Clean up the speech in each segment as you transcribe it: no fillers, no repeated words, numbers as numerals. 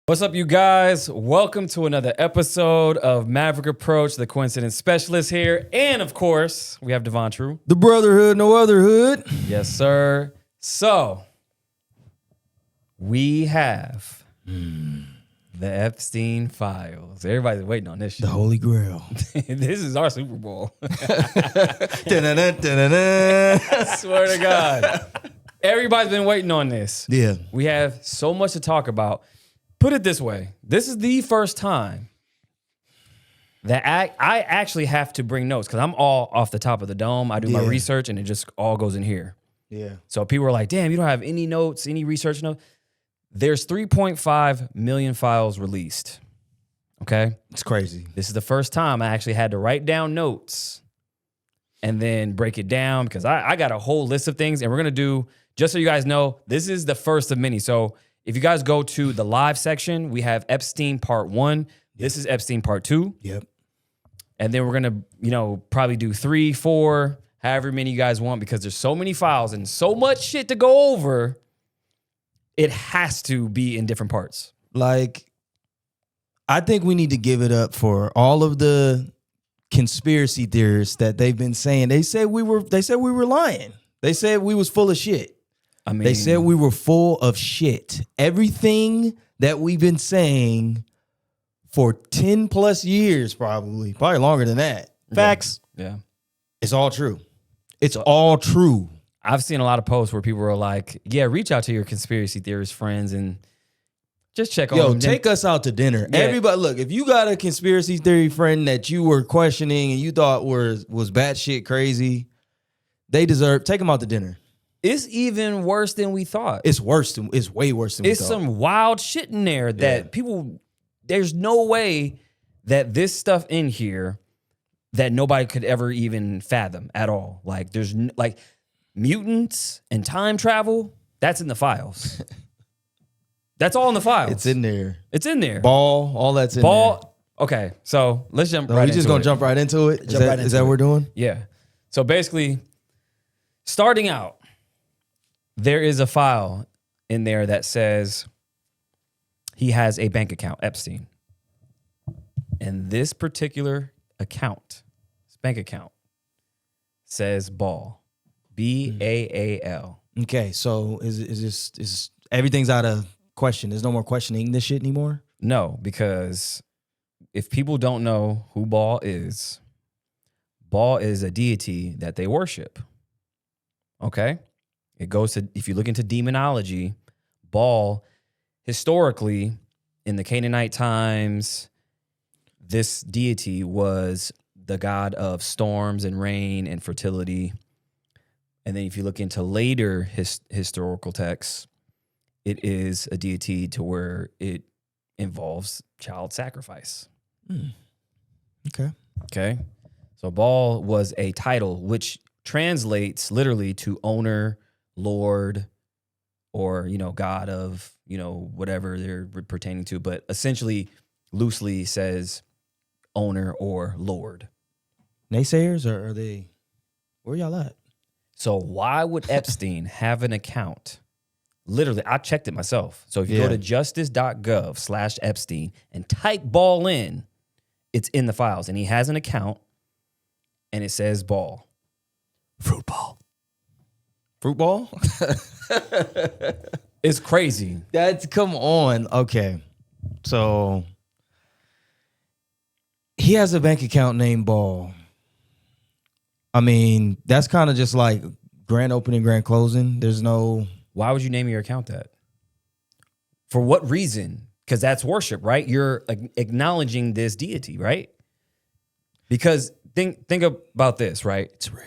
What's up, you guys? Welcome to another episode of Maverick Approach, the coincidence specialist here. And of course, we have Devon True. The brotherhood, no other hood. Yes, sir. So, we have the Epstein files. Everybody's waiting on this shit. The Holy Grail. This is our Super Bowl. Dun-dun-dun-dun-dun. I swear to God. Everybody's been waiting on this. Yeah. We have so much to talk about. Put it this way. This is the first time that I actually have to bring notes because I'm all off the top of the dome. I do my research and it just all goes in here. Yeah. So people are like, damn, you don't have any notes, any research notes. There's 3.5 million files released. Okay? It's crazy. This is the first time I actually had to write down notes and then break it down because I got a whole list of things and we're going to do, just so you guys know, this is the first of many. So if you guys go to the live section, we have Epstein part 1. This is Epstein part 2. Yep. And then we're going to, probably do 3, 4, however many you guys want because there's so many files and so much shit to go over. It has to be in different parts. Like, I think we need to give it up for all of the conspiracy theorists that they've been saying. They said we were lying. They said we was full of shit. I mean, They said we were full of shit. Everything that we've been saying for 10 plus years, probably longer than that. Facts. Yeah. It's all true. It's all true. I've seen a lot of posts where people are like, yeah, reach out to your conspiracy theorist friends and just check on them. Yo, take us out to dinner. Yeah. Everybody, look, if you got a conspiracy theory friend that you were questioning and you thought was batshit crazy, take them out to dinner. It's even worse than we thought. It's way worse than we thought. It's some wild shit in there that people, there's no way that this stuff in here that nobody could ever even fathom at all. Like there's like mutants and time travel, that's in the files. That's all in the files. It's in there. It's in there. Ball, all that's in there. Okay, so let's jump right We into just gonna it. jump right into it? Is that what we're doing? Yeah. So basically, starting out, there is a file in there that says he has a bank account, Epstein. And this particular account, this bank account, says Ball. B-A-A-L. Okay, so is everything's out of question? There's no more questioning this shit anymore? No, because if people don't know who Ball is a deity that they worship. Okay? It goes to, if you look into demonology, Baal, historically, in the Canaanite times, this deity was the god of storms and rain and fertility. And then if you look into later historical texts, it is a deity to where it involves child sacrifice. Okay. So Baal was a title which translates literally to owner, Lord, or, God of, whatever they're pertaining to, but essentially loosely says owner or Lord. Naysayers, or are they, where y'all at? So why would Epstein have an account? Literally, I checked it myself. So if you go to justice.gov/Epstein and type Ball in, it's in the files. And he has an account and it says Ball. Fruit ball. It's crazy. Come on. Okay. So he has a bank account named Ball. I mean, that's kind of just like grand opening, grand closing. There's no... Why would you name your account that? For what reason? Because that's worship, right? You're acknowledging this deity, right? Because think about this, right? It's real.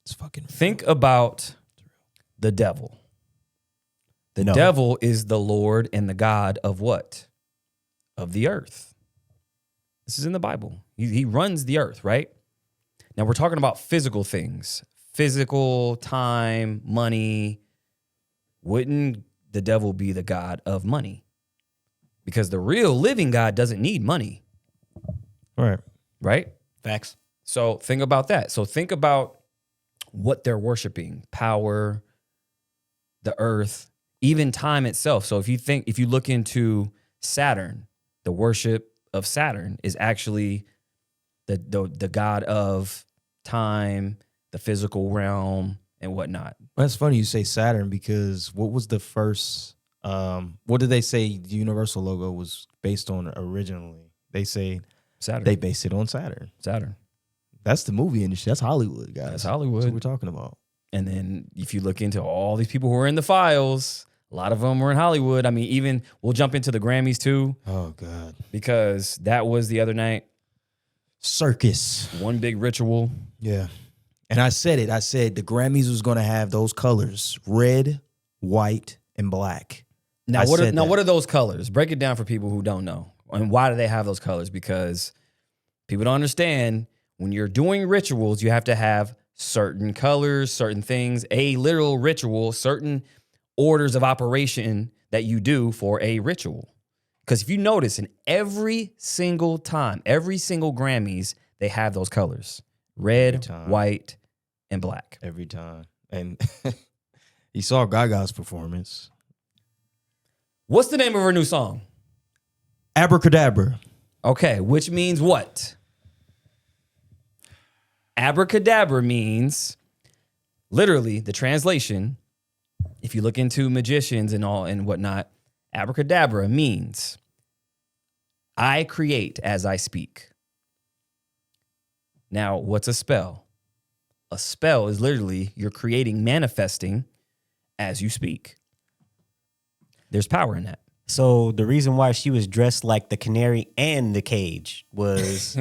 It's fucking real. Think about the devil. The devil is the Lord and the God of what? Of the earth. This is in the Bible. He runs the earth, right? Now we're talking about physical things. Physical, time, money. Wouldn't the devil be the God of money? Because the real living God doesn't need money. Right? Facts. So think about that. So think about what they're worshiping. Power, the earth, even time itself. So if you look into Saturn, the worship of Saturn is actually the god of time, the physical realm, and whatnot. That's funny you say Saturn because what was the first? What did they say the Universal logo was based on originally? They say Saturn. they based it on Saturn. Saturn. That's the movie industry. That's Hollywood, guys. That's Hollywood. That's what we're talking about. And then if you look into all these people who are in the files, a lot of them were in Hollywood. I mean, even we'll jump into the Grammys too. Oh, God. Because that was the other night. Circus. One big ritual. Yeah. And I said it. I said the Grammys was going to have those colors, red, white, and black. Now, what are those colors? Break it down for people who don't know. And why do they have those colors? Because people don't understand when you're doing rituals, you have to have certain colors, certain things, a literal ritual, certain orders of operation that you do for a ritual. Because if you notice, in every single time, every single Grammys, they have those colors. Red, white, and black. Every time. And you saw Gaga's performance. What's the name of her new song? Abracadabra. Okay, which means what? Abracadabra means, literally, the translation, if you look into magicians and all and whatnot, abracadabra means I create as I speak. Now, what's a spell? A spell is literally you're creating, manifesting as you speak. There's power in that. So the reason why she was dressed like the canary and the cage was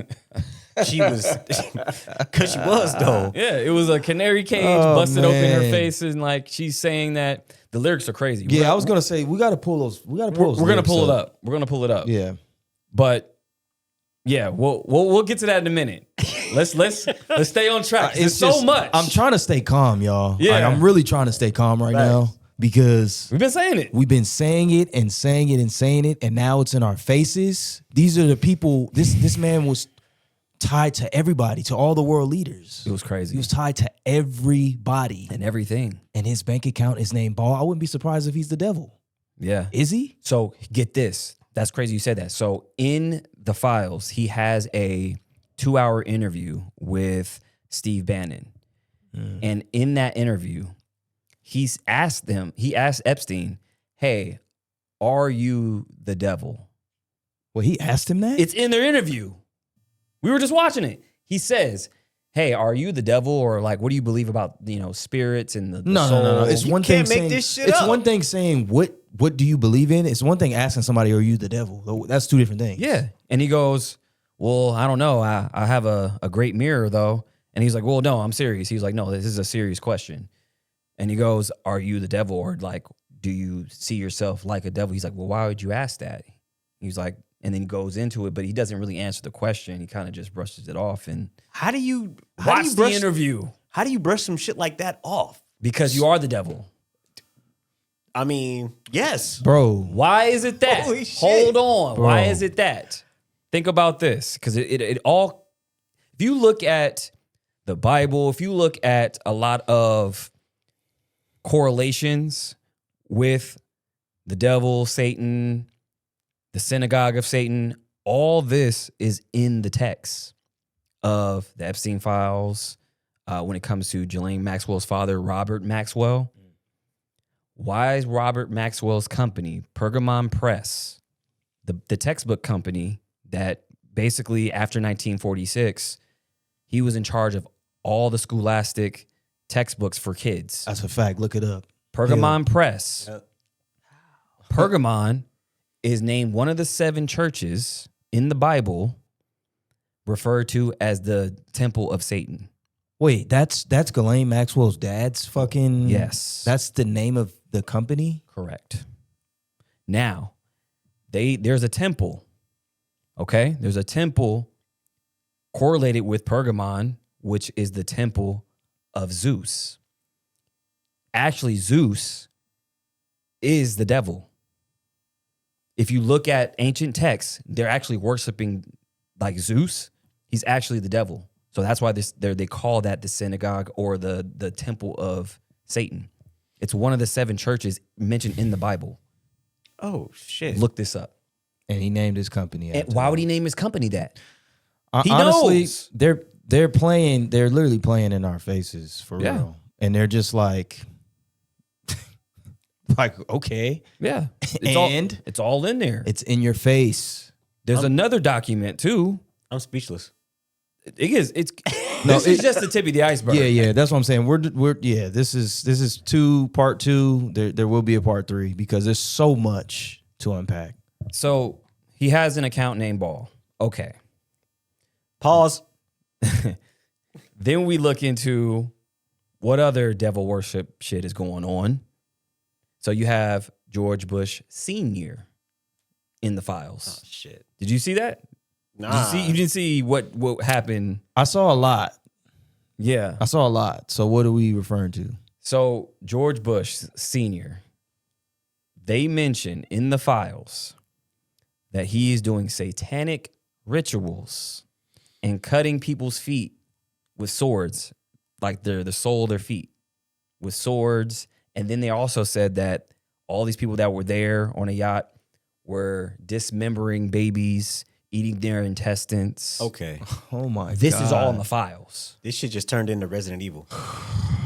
because she was though. Yeah, it was a canary cage busted open her face, and like she's saying that the lyrics are crazy. Yeah, I was gonna say we got to pull those. We're gonna pull it up. We're gonna pull it up. Yeah, but yeah, we'll get to that in a minute. Let's stay on track. It's so much. I'm trying to stay calm, y'all. Yeah, like, I'm really trying to stay calm right now. Because we've been saying it. We've been saying it and saying it and saying it, and now it's in our faces. These are the people. This man was tied to everybody, to all the world leaders. It was crazy. He was tied to everybody. And everything. And his bank account is named Ball. I wouldn't be surprised if he's the devil. Yeah. Is he? So get this. That's crazy you said that. So in the files, he has a 2-hour interview with Steve Bannon. And in that interview, he asked Epstein, hey, are you the devil? Well, he asked him that? It's in their interview. We were just watching it. He says, hey, are you the devil? Or like, what do you believe about, spirits and the soul? No. It's one thing saying, it's one thing saying, what do you believe in? It's one thing asking somebody, are you the devil? That's two different things. Yeah. And he goes, well, I don't know. I have a great mirror though. And he's like, well, no, I'm serious. He's like, no, this is a serious question. And he goes, are you the devil? Or like, do you see yourself like a devil? He's like, well, why would you ask that? He's like, and then he goes into it, but he doesn't really answer the question. He kind of just brushes it off. And how do you watch the interview? How do you brush some shit like that off? Because you are the devil. I mean, yes. Bro. Why is it that? Holy shit. Hold on. Bro. Why is it that? Think about this. Because it all, if you look at the Bible, if you look at a lot of correlations with the devil, Satan, the synagogue of Satan, all this is in the text of the Epstein files. When it comes to Ghislaine Maxwell's father, Robert Maxwell, why is Robert Maxwell's company, Pergamon Press, the textbook company that basically after 1946, he was in charge of all the scholastic textbooks for kids. That's a fact. Look it up. Pergamon Press. Pergamon is named one of the 7 churches in the Bible referred to as the Temple of Satan. Wait, that's Ghislaine Maxwell's dad's fucking... Yes. That's the name of the company? Correct. Now, there's a temple, okay? There's a temple correlated with Pergamon, which is the temple of Zeus. Actually, Zeus is the devil. If you look at ancient texts, they're actually worshiping like Zeus. He's actually the devil. So that's why they call that the synagogue or the temple of Satan. It's one of the 7 churches mentioned in the Bible. Oh, shit. Look this up. And he named his company after And why would he name his company that? He honestly, knows. they're literally playing in our faces for real. And they're just like okay. Yeah. It's all in there. It's in your face. There's another document too. I'm speechless. It is. It's this is just the tip of the iceberg. Yeah. That's what I'm saying. This is part 2. There will be a part 3 because there's so much to unpack. So he has an account named Ball. Okay. Pause. Then we look into what other devil worship shit is going on. So you have George Bush Sr. in the files. Oh, shit. Did you see that? Nah. You didn't see what happened? I saw a lot. Yeah. I saw a lot. So what are we referring to? So George Bush Sr., they mention in the files that he is doing satanic rituals and cutting people's feet with swords, like the sole of their feet with swords. And then they also said that all these people that were there on a yacht were dismembering babies, eating their intestines. Okay. Oh my God. This is all in the files. This shit just turned into Resident Evil.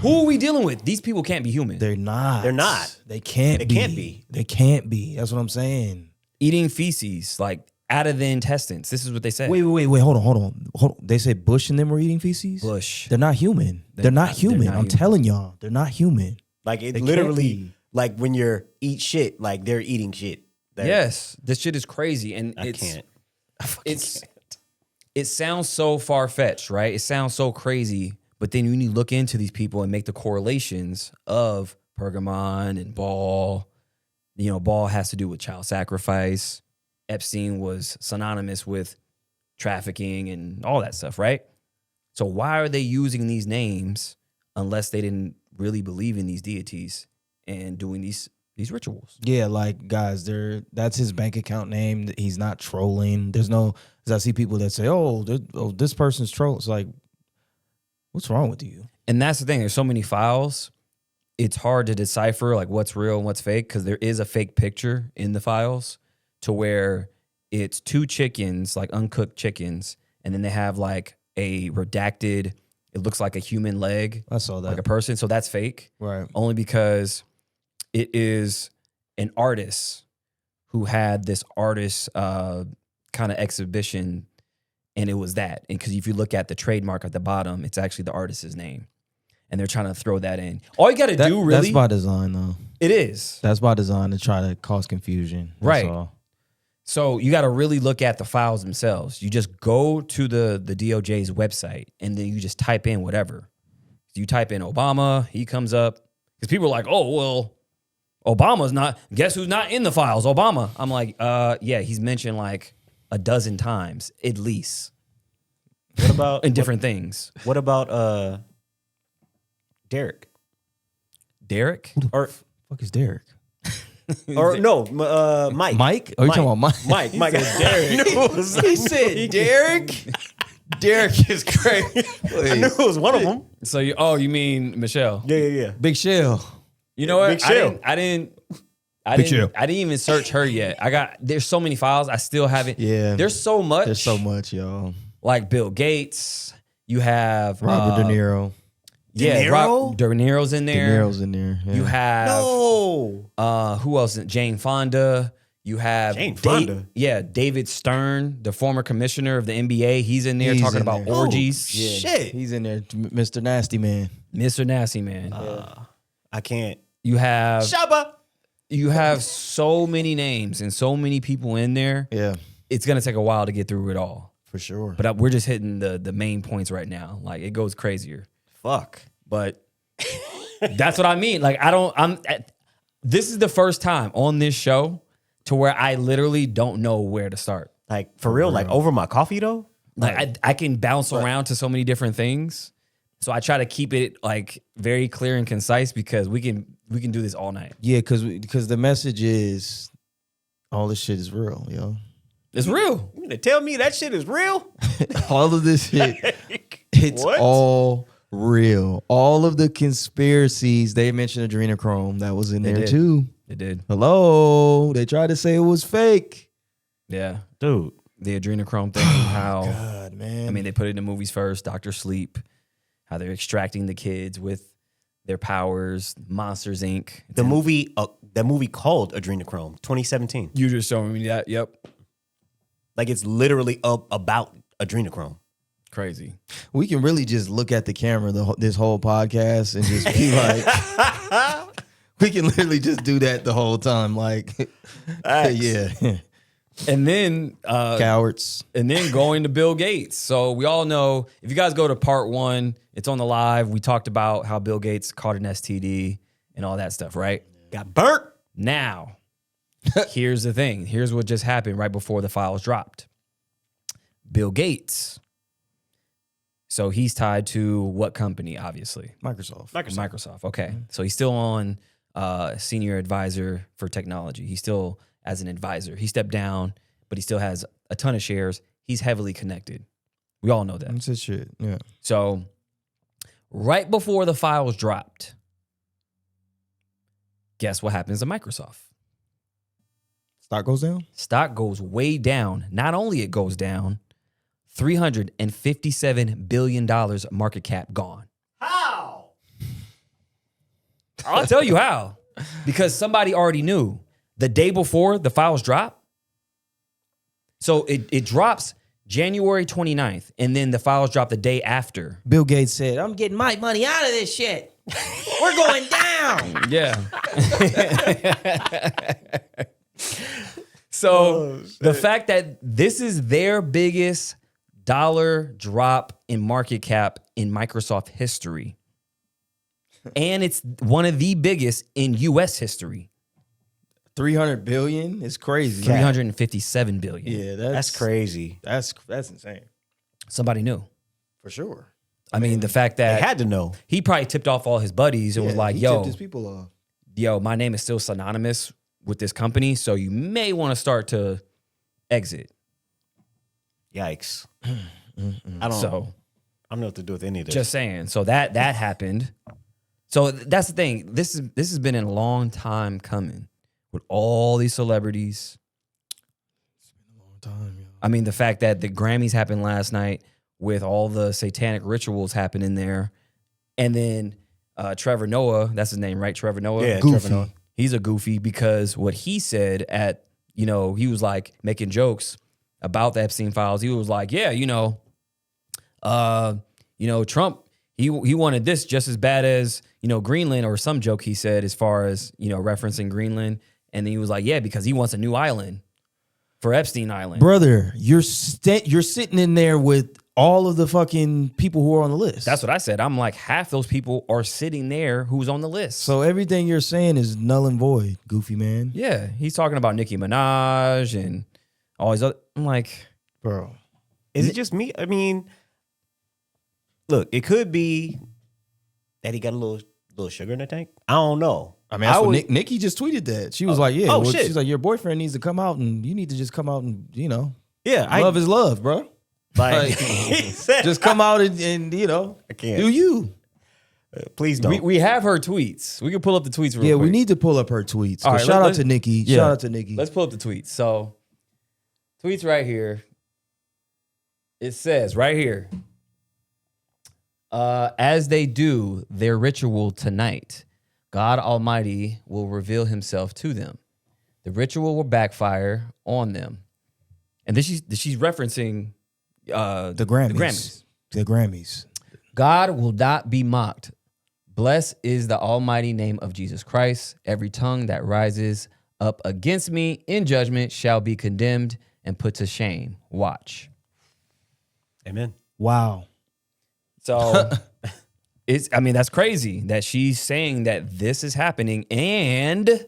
Who are we dealing with? These people can't be human. They're not. They're not. They can't They be. can't be. They can't be. That's what I'm saying. Eating feces, like out of the intestines. This is what they said. Wait. Hold on. They said Bush and them were eating feces? Bush. They're not human. They're not human. they're not I'm human. telling y'all. They're not human. Like it They can't literally, be. like when you're eat shit, like they're eating shit. Yes, this shit is crazy, and I can't. I fucking can't. it sounds so far fetched, right? It sounds so crazy, but then when you look into these people and make the correlations of Pergamon and Ball, you know, Ball has to do with child sacrifice. Epstein was synonymous with trafficking and all that stuff, right? So why are they using these names unless they didn't really believe in these deities and doing these rituals? Yeah, like guys, that's his bank account name. He's not trolling. There's no, because I see people that say, oh, this person's troll. It's like, what's wrong with you? And that's the thing. There's so many files. It's hard to decipher like what's real and what's fake because there is a fake picture in the files to where it's 2 chickens, like uncooked chickens, and then they have like a redacted, it looks like a human leg, I saw that. like a person. So that's fake. Right. Only because it is an artist who had this artist kind of exhibition, and it was that. And because if you look at the trademark at the bottom, it's actually the artist's name. And they're trying to throw that in. All you got to do, really. That's by design, though. It is. That's by design to try to cause confusion. That's Right. all. So you got to really look at the files themselves. You just go to the DOJ's website, and then you just type in whatever. You type in Obama, he comes up. Because people are like, oh, well, Obama's not, guess who's not in the files? Obama. I'm like, yeah, he's mentioned like a dozen times, at least. What about in different things. What about Derek? Derek? Or Fuck is Derek? or no, Mike. Mike? Are you talking about Mike? Mike. Derek. He said Derek? Derek is crazy. I knew it was one of them. So you mean Michelle? Yeah. Big Shell. You know what? Big Shell. I didn't Shell. even search her yet. There's so many files. I still haven't. Yeah. There's so much. There's so much, y'all. Like Bill Gates. You have Robert De Niro. Yeah, De Niro's in there. De Niro's in there. Yeah. You have No. who else? Jane Fonda. You have Jane Fonda? David Stern, the former commissioner of the NBA. He's in there He's talking in about there. orgies. Yeah, Shit. He's in there, Mr. Nasty Man. Mr. Nasty Man. I can't. You have Shabba. so many names and so many people in there. Yeah, It's gonna take a while to get through it all. for sure. But we're just hitting the main points right now. Like it goes crazier. Fuck. But that's what I mean. Like this is the first time on this show to where I literally don't know where to start. Like for real, like over my coffee though? Like I can bounce around to so many different things. So I try to keep it like very clear and concise because we can do this all night. Yeah, because the message is all this shit is real, yo. It's real. You mean to tell me that shit is real? All of this shit, it's What? all real. All of the conspiracies, they mentioned adrenochrome that was in there did. too. It did. Hello, they tried to say it was fake. Yeah. Dude. The adrenochrome thing, how God, man. I mean, they put it in the movies first, Dr. Sleep, how they're extracting the kids with their powers, Monsters Inc. The movie called Adrenochrome, 2017. You just showing me that. Yep. Like it's literally about adrenochrome. Crazy. We can really just look at the camera this whole podcast and just be like, we can literally just do that the whole time. Like, yeah. And then Cowards. And then going to Bill Gates. So we all know, if you guys go to part 1, it's on the live. We talked about how Bill Gates caught an STD and all that stuff, right? Got burnt. Now, here's the thing. Here's what just happened right before the files dropped. Bill Gates. So he's tied to what company, obviously? Microsoft. Okay. So he's still on senior advisor for technology. He's still as an advisor. He stepped down, but he still has a ton of shares. He's heavily connected. We all know that. That's his shit. Yeah. So right before the files dropped, guess what happens to Microsoft? Stock goes down? Stock goes way down. Not only it goes down, $357 billion market cap gone. How? I'll tell you how. Because somebody already knew. The day before the files drop. So it drops January 29th, and then the files drop the day after. Bill Gates said, I'm getting my money out of this shit. We're going down. Yeah. So the fact that this is their biggest dollar drop in market cap in Microsoft history, and it's one of the biggest in U.S. history. 300 billion is crazy. 357 billion. Yeah, That's crazy. That's insane. Somebody knew. For sure. I mean, the fact They that had to know. he probably tipped off all his buddies and was like, he yo, tipped his people off. my name is still synonymous with this company, so you may want to start to exit. Yikes. I don't know what to do with any of this. Just saying. So that happened. So that's the thing. This has been a long time coming with all these celebrities. It's been a long time, yo. I mean, the fact that the Grammys happened last night with all the satanic rituals happening there. And then Trevor Noah, that's his name, right? Trevor Noah? Yeah, Goofy. Trevor Noah. He's a goofy because what he said at, he was like making jokes about the Epstein files. He was like, yeah, Trump, he wanted this just as bad as, Greenland, or some joke he said as far as, referencing Greenland. And then he was like, yeah, because he wants a new island for Epstein Island. Brother, you're sitting in there with all of the fucking people who are on the list. That's what I said. I'm like, half those people are sitting there who's on the list. So everything you're saying is null and void, goofy man. Yeah, he's talking about Nicki Minaj and all these other. I'm like, Bro. Is it just me? I mean, look, it could be that he got a little sugar in the tank. I don't know. I mean, that's what Nikki just tweeted that. She was like, yeah. Oh, shit. She's like, your boyfriend needs to come out and you need to just come out and, Yeah, love is love, bro. Like, Just come out and I can't. do you. Please don't. we have her tweets. We can pull up the tweets real quick. Yeah, we need to pull up her tweets. All right, Shout out let's- to Nikki. yeah. Shout out to Nikki. Let's pull up the tweets. So, tweets right here. It says right here, as they do their ritual tonight, God Almighty will reveal himself to them. The ritual will backfire on them. And this she's referencing the Grammys. The Grammys. God will not be mocked. Blessed is the almighty name of Jesus Christ. Every tongue that rises up against me in judgment shall be condemned and put to shame. Watch. Amen. Wow. So that's crazy that she's saying that this is happening. And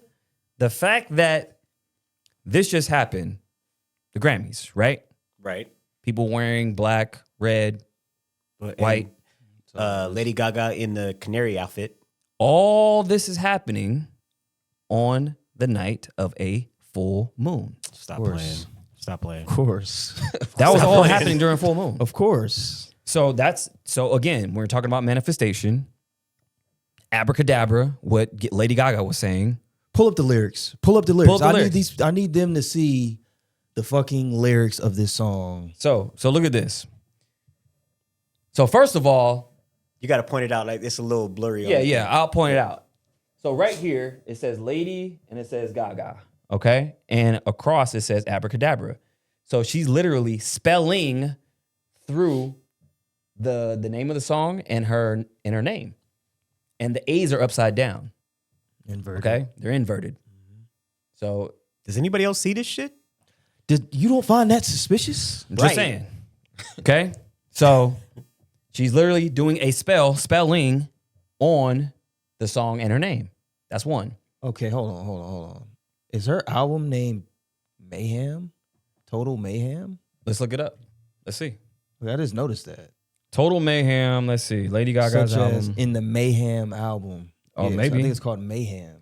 the fact that this just happened, the Grammys, right? Right. People wearing black, red, white. Lady Gaga in the canary outfit. All this is happening on the night of a full moon. Stop playing. Stop playing. Of course. That was all playing. happening during full moon. Of course. So again, we're talking about manifestation. Abracadabra, what Lady Gaga was saying. Pull up the lyrics. Pull up the lyrics. I need them to see the fucking lyrics of this song. So look at this. So first of all, You got to point it out like it's a little blurry. yeah, I'll point it out. So right here, it says lady and it says gaga, okay? And across it says abracadabra. So she's literally spelling through the name of the song and her name. And the A's are upside down, Inverted. okay? They're inverted. So Does anybody else see this shit? You don't find that suspicious? I'm just saying, okay? So she's literally doing a spelling on the song and her name. That's one. Okay, hold on. Is her album named Mayhem? Total Mayhem? Let's look it up. Let's see. I just noticed that. Total Mayhem. Let's see. Lady Gaga's Such as album. in the Mayhem album. Oh, Yeah, maybe. I think it's called Mayhem.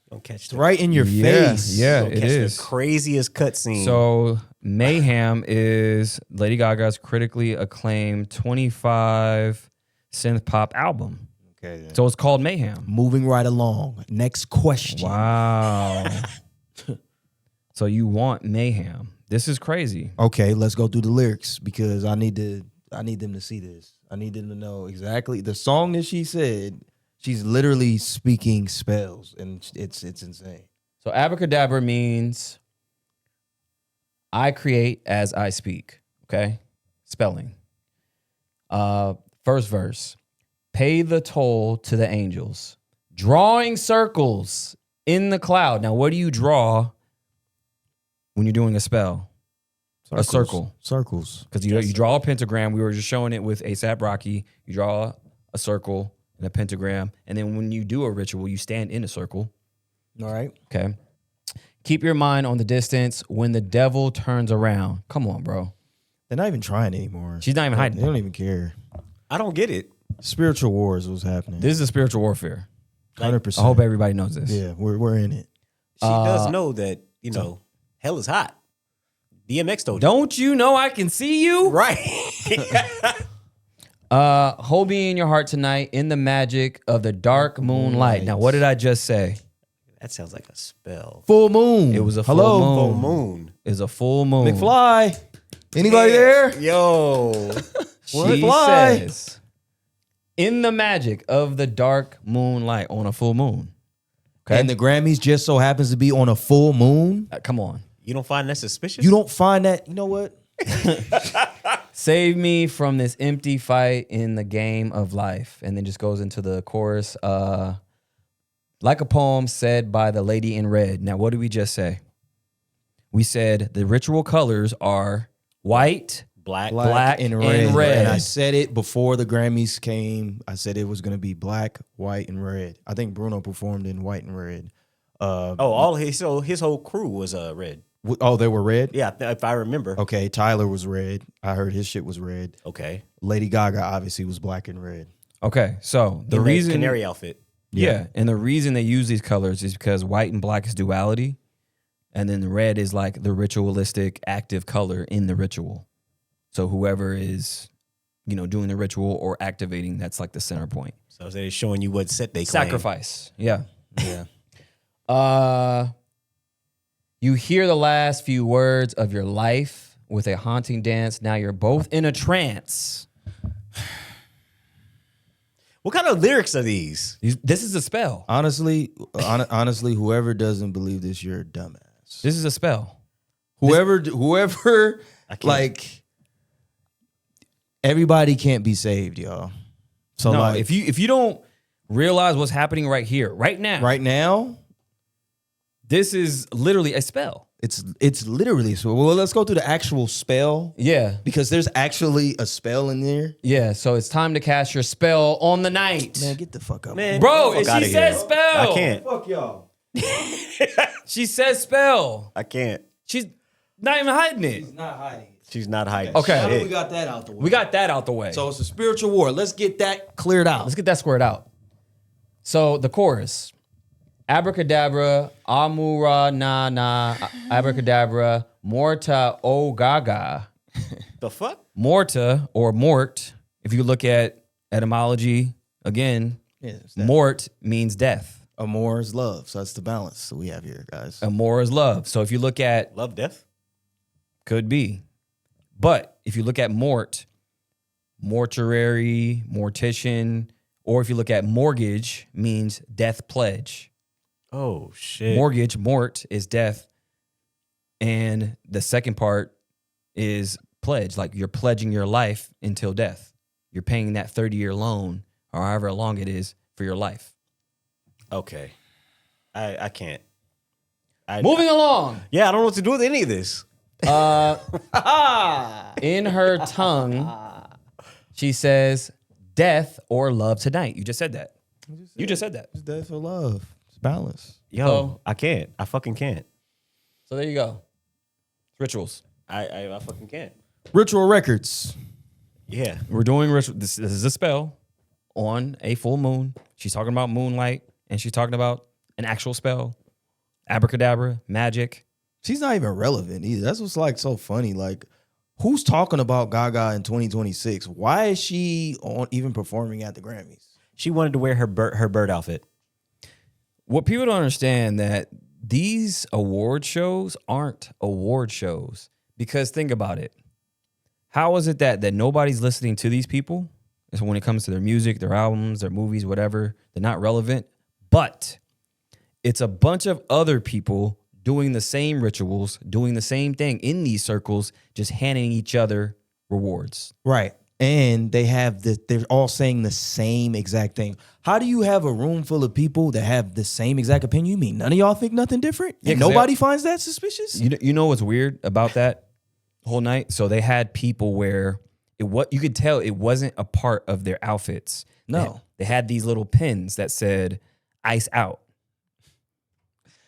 Don't catch It's right in your face. Yeah, Don't it catch is. the craziest cutscene. So Mayhem is Lady Gaga's critically acclaimed 25 synth pop album. Okay. Then. So it's called Mayhem. Moving right along. Next question. Wow. So you want Mayhem. This is crazy. Okay, let's go through the lyrics because I need them to see this. I need them to know exactly the song that she said. She's literally speaking spells, and it's insane. So abracadabra means I create as I speak. Okay? Spelling. First verse. Pay the toll to the angels. Drawing circles in the cloud. Now, what do you draw when you're doing a spell? A circle. Circles. Because you draw a pentagram. We were just showing it with A$AP Rocky. You draw a circle and a pentagram. And then when you do a ritual, you stand in a circle. All right. Okay. Keep your mind on the distance when the devil turns around. Come on, bro. They're not even trying anymore. She's not even hiding. They don't even care. I don't get it. Spiritual wars was happening. This is a spiritual warfare. 100%. I hope everybody knows this. Yeah, we're in it. She does know that, hell is hot. DMX told you. Don't you know I can see you? Right. Hold me in your heart tonight in the magic of the dark moonlight. Now, what did I just say? That sounds like a spell. Full moon. It was a full Hello? moon. Full moon. It's a full moon. McFly. Anybody there? Yo. She McFly. says, in the magic of the dark moonlight on a full moon. Okay. And the Grammys just so happens to be on a full moon. Come on. You don't find that suspicious? You don't find that, you know what? Save me from this empty fight in the game of life. And then just goes into the chorus. Like a poem said by the lady in red. Now, what did we just say? We said the ritual colors are white, black, and red. And I said it before the Grammys came. I said it was going to be black, white, and red. I think Bruno performed in white and red. His whole crew was red. Oh, they were red? Yeah, if I remember. Okay, Tyler was red. I heard his shit was red. Okay. Lady Gaga obviously was black and red. Okay, so the In reason canary outfit. Yeah, and the reason they use these colors is because white and black is duality, and then the red is like the ritualistic active color in the ritual. So whoever is, doing the ritual or activating, that's like the center point. So they're showing you what set they claim. Sacrifice. Yeah. Yeah. You hear the last few words of your life with a haunting dance. Now you're both in a trance. What kind of lyrics are these? This is a spell. Honestly, whoever doesn't believe this, you're a dumbass. This is a spell. Whoever, like, everybody can't be saved, y'all. So, No, like, if you don't realize what's happening right here, right now, this is literally a spell. it's literally so. Well, let's go through the actual spell. Yeah. Because there's actually a spell in there. Yeah, so it's time to cast your spell on the night. Man, get the fuck up, Man. Bro, Fuck she outta said here. spell. I can't. Fuck y'all. She says spell. I can't. She's not even hiding it. Not hiding it. She's not hiding. Okay. Now that shit. we got that out the way. We got that out the way. So it's a spiritual war. Let's get that cleared out. Let's get that squared out. So the chorus. Abracadabra, amura na na, abracadabra, morta o gaga. The fuck? Morta or mort, if you look at etymology, again, Yeah, it's that. mort means death. Amor is love. So that's the balance that we have here, guys. Amor is love. So if you look at, Love, death. could be. But if you look at mort, mortuary, mortician, or if you look at mortgage, means death pledge. Oh shit. Mortgage, mort is death. And the second part is pledge. Like you're pledging your life until death. You're paying that 30-year loan or however long it is for your life. Okay. I can't. Moving along. Yeah, I don't know what to do with any of this. In her tongue, she says, death or love tonight. You just said that. You just said that. It's death or love. It's balance. Yo, So- I can't. I fucking can't. So there you go. Rituals. I fucking can't. Ritual records. Yeah. We're doing ritual. This is a spell on a full moon. She's talking about moonlight and she's talking about an actual spell. Abracadabra, magic. She's not even relevant either. That's what's like so funny. Like, who's talking about Gaga in 2026? Why is she even performing at the Grammys? She wanted to wear her bird outfit. What people don't understand that these award shows aren't award shows because think about it. How is it that nobody's listening to these people? So when it comes to their music, their albums, their movies, whatever, they're not relevant. But it's a bunch of other people doing the same rituals, doing the same thing in these circles, just handing each other rewards. Right. And they're all saying the same exact thing. How do you have a room full of people that have the same exact opinion? You mean none of y'all think nothing different? Yeah, And 'cause nobody finds that suspicious? You know what's weird about that whole night? So they had people where you could tell it wasn't a part of their outfits. No. They had these little pins that said "ice out."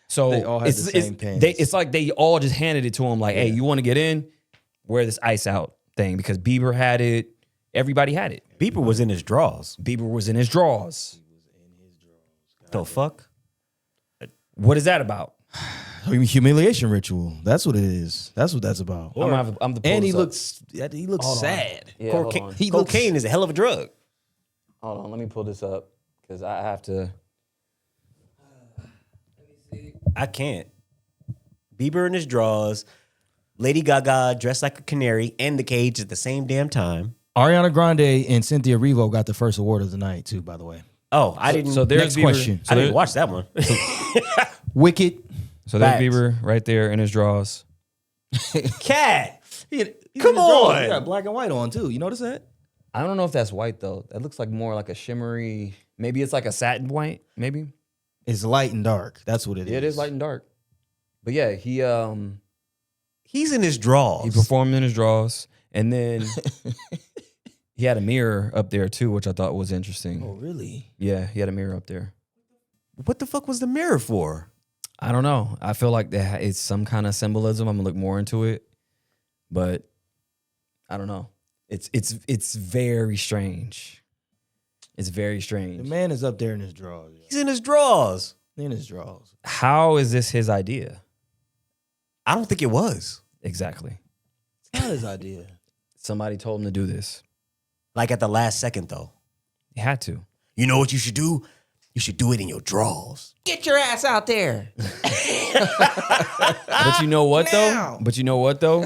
So They all had the same pins. It's like they all just handed it to him, like, "Hey, you want to get in? Wear this ice out thing." Because Bieber had it, everybody had it. Bieber was in his drawers. Bieber was in his drawers. The fuck? What is that about? Humiliation ritual. That's what it is. That's what that's about. I'm the And he pull looks sad. Yeah, hold Cocaine, on. cocaine is a hell of a drug. Hold on, let me pull this up because I have to. I can't. Bieber in his drawers, Lady Gaga dressed like a canary, and the cage at the same damn time. Ariana Grande and Cynthia Erivo got the first award of the night too, by the way. Oh, I didn't. So there's Next Bieber, question. I didn't watch that one. Wicked. So there's Facts. Bieber right there in his drawers. Cat. He's Come in his drawers. on. He got black and white on too. You notice that? I don't know if that's white though. That looks like more like a shimmery. Maybe it's like a satin white. Maybe It's light and dark. That's what it is. it is light and dark. But yeah, he He's in his drawers. performed in his drawers, and then he had a mirror up there too, which I thought was interesting. Oh, really? Yeah, he had a mirror up there. What the fuck was the mirror for? I don't know. I feel like that it's some kind of symbolism. I'm gonna look more into it, but I don't know. It's very strange. It's very The strange. man is up there in his drawers. He's in his drawers. In his drawers. How is this his idea? I don't think it was. Exactly. It's not his idea. Somebody told him to do this. Like at the last second, though. He had to. You know what you should do? You should do it in your drawers. Get your ass out there. But you know what Now. though? But you know what though?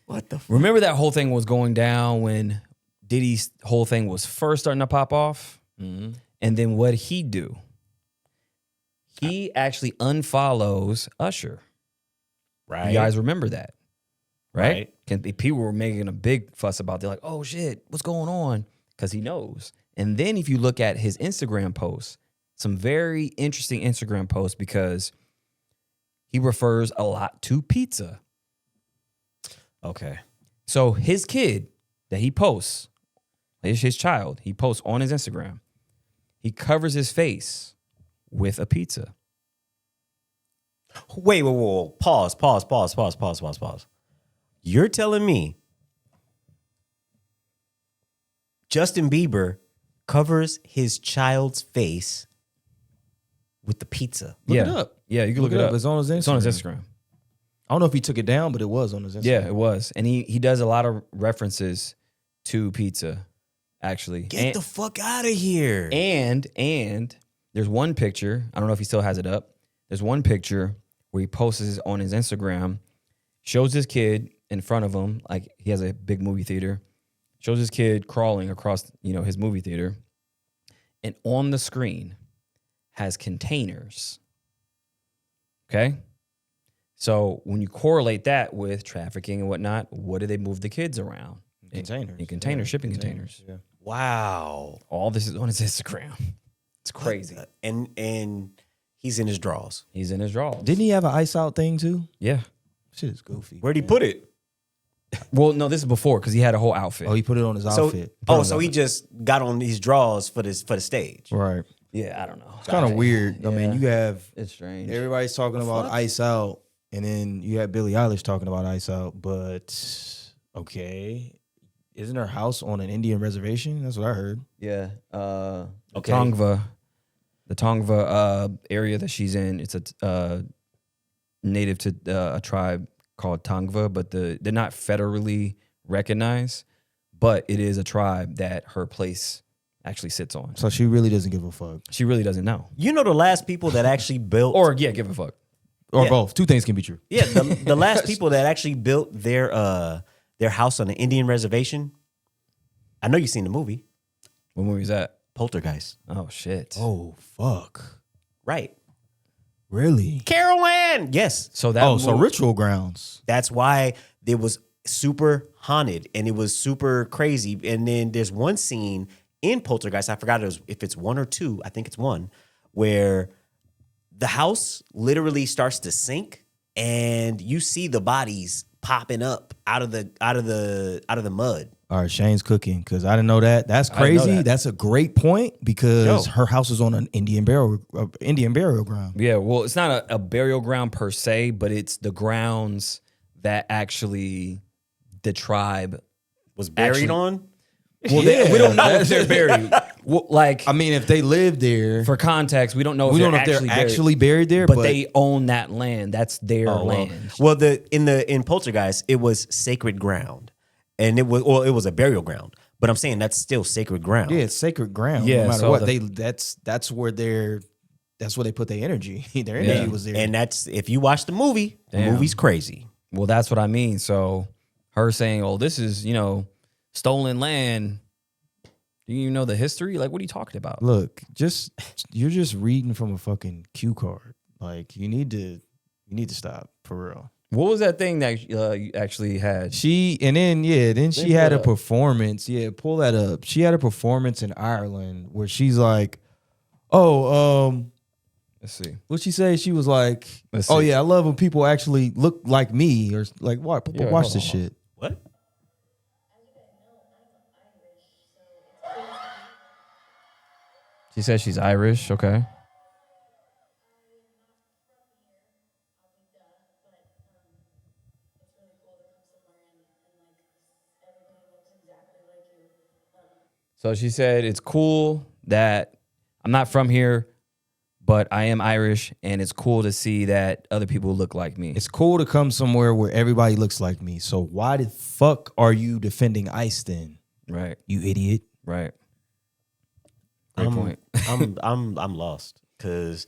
What the fuck? Remember that whole thing was going down when Diddy's whole thing was first starting to pop off? Mm-hmm. And then what'd he do? He actually unfollows Usher. Right. You guys remember that, right? Right. People were making a big fuss about. They're like, "Oh shit, what's going on?" Because he knows. And then if you look at his Instagram posts, some very interesting Instagram posts because he refers a lot to pizza. Okay. So his kid that he posts, his child, he posts on his Instagram. He covers his face with a pizza. Wait, whoa. Pause. You're telling me Justin Bieber covers his child's face with the pizza? Look yeah. it up. Yeah, you can look it up. It's on his Instagram. It's on his Instagram. I don't know if he took it down, but it was on his Instagram. Yeah, it was. And he does a lot of references to pizza, actually. Get the fuck out of here. And there's one picture. I don't know if he still has it up. There's one picture where he posts it on his Instagram, shows his kid in front of him, like he has a big movie theater, shows his kid crawling across, his movie theater, and on the screen has containers. Okay? So when you correlate that with trafficking and whatnot, what do they move the kids around? Containers. In containers, shipping containers. Yeah. Wow. All this is on his Instagram. It's crazy. And he's in his drawers. He's in his drawers. Didn't he have an ice out thing too? Yeah. Shit is goofy. Where'd he put it? Well, no, this is before because he had a whole outfit. Oh, he put it on his So, outfit. so he just got on these drawers for the stage. Right. Yeah, I don't know. It's kind of weird. I mean, you have It's strange. everybody's talking about Ice Out, and then you have Billie Eilish talking about Ice Out. But okay, isn't her house on an Indian reservation? That's what I heard. Yeah. Okay. The Tongva area that she's in, it's a native to a tribe called Tongva, but they're not federally recognized, but it is a tribe that her place actually sits on. So she really doesn't give a fuck, She really doesn't know. You know the last people that actually built Or, yeah, give a fuck. or Yeah. both. Two things can be true. Yeah, the last people that actually built their house on an Indian reservation. I know you've seen the movie What movie is that? Poltergeist. Oh, shit. Oh fuck! Right. Really? Carol Ann. Yes. So that Oh, so movie- ritual grounds. That's why it was super haunted and it was super crazy. And then there's one scene in Poltergeist, I forgot if it's 1 or 2, I think it's 1, where the house literally starts to sink and you see the bodies popping up out of the mud. All right, Shane's cooking because I didn't know that. That's I didn't know crazy. that. That's a great point because Yo. her house is on an Indian burial ground. Yeah, well, it's not a burial ground per se, but it's the grounds that actually the tribe Was buried Actually- on? Well, Yeah, we don't know that's- if they're buried. Well, like, I mean, if they live there, for context, we don't know if we they're don't know if they're buried, actually buried there, but they own that land. That's their Oh, well. land. Well, in Poltergeist, it was sacred ground, and it was a burial ground. But I'm saying that's still sacred ground. yeah, it's sacred ground. Yeah, no matter so what, the- that's where they put their energy. Their energy Yeah. was there. And that's if you watch the movie, the Damn. movie's crazy. Well, that's what I mean. So her saying, "Oh, this is stolen land." Do you even know the history? Like, what are you talking about? Look, you're just reading from a fucking cue card. Like you need to stop for real. What was that thing that you actually had? She Pull had it a up. performance. Yeah, pull that up. She had a performance in Ireland where she's like, "Oh, Let's see. what'd she say?" She was like, Let's "Oh see. yeah, I love when people actually look like me or like what? Yeah, Watch hold this on. shit." What? She says she's Irish. Okay. So she said it's cool that I'm not from here, but I am Irish, and it's cool to see that other people look like me. It's cool to come somewhere where everybody looks like me. So why the fuck are you defending ICE then, Right, you idiot? right. Great point. I'm lost because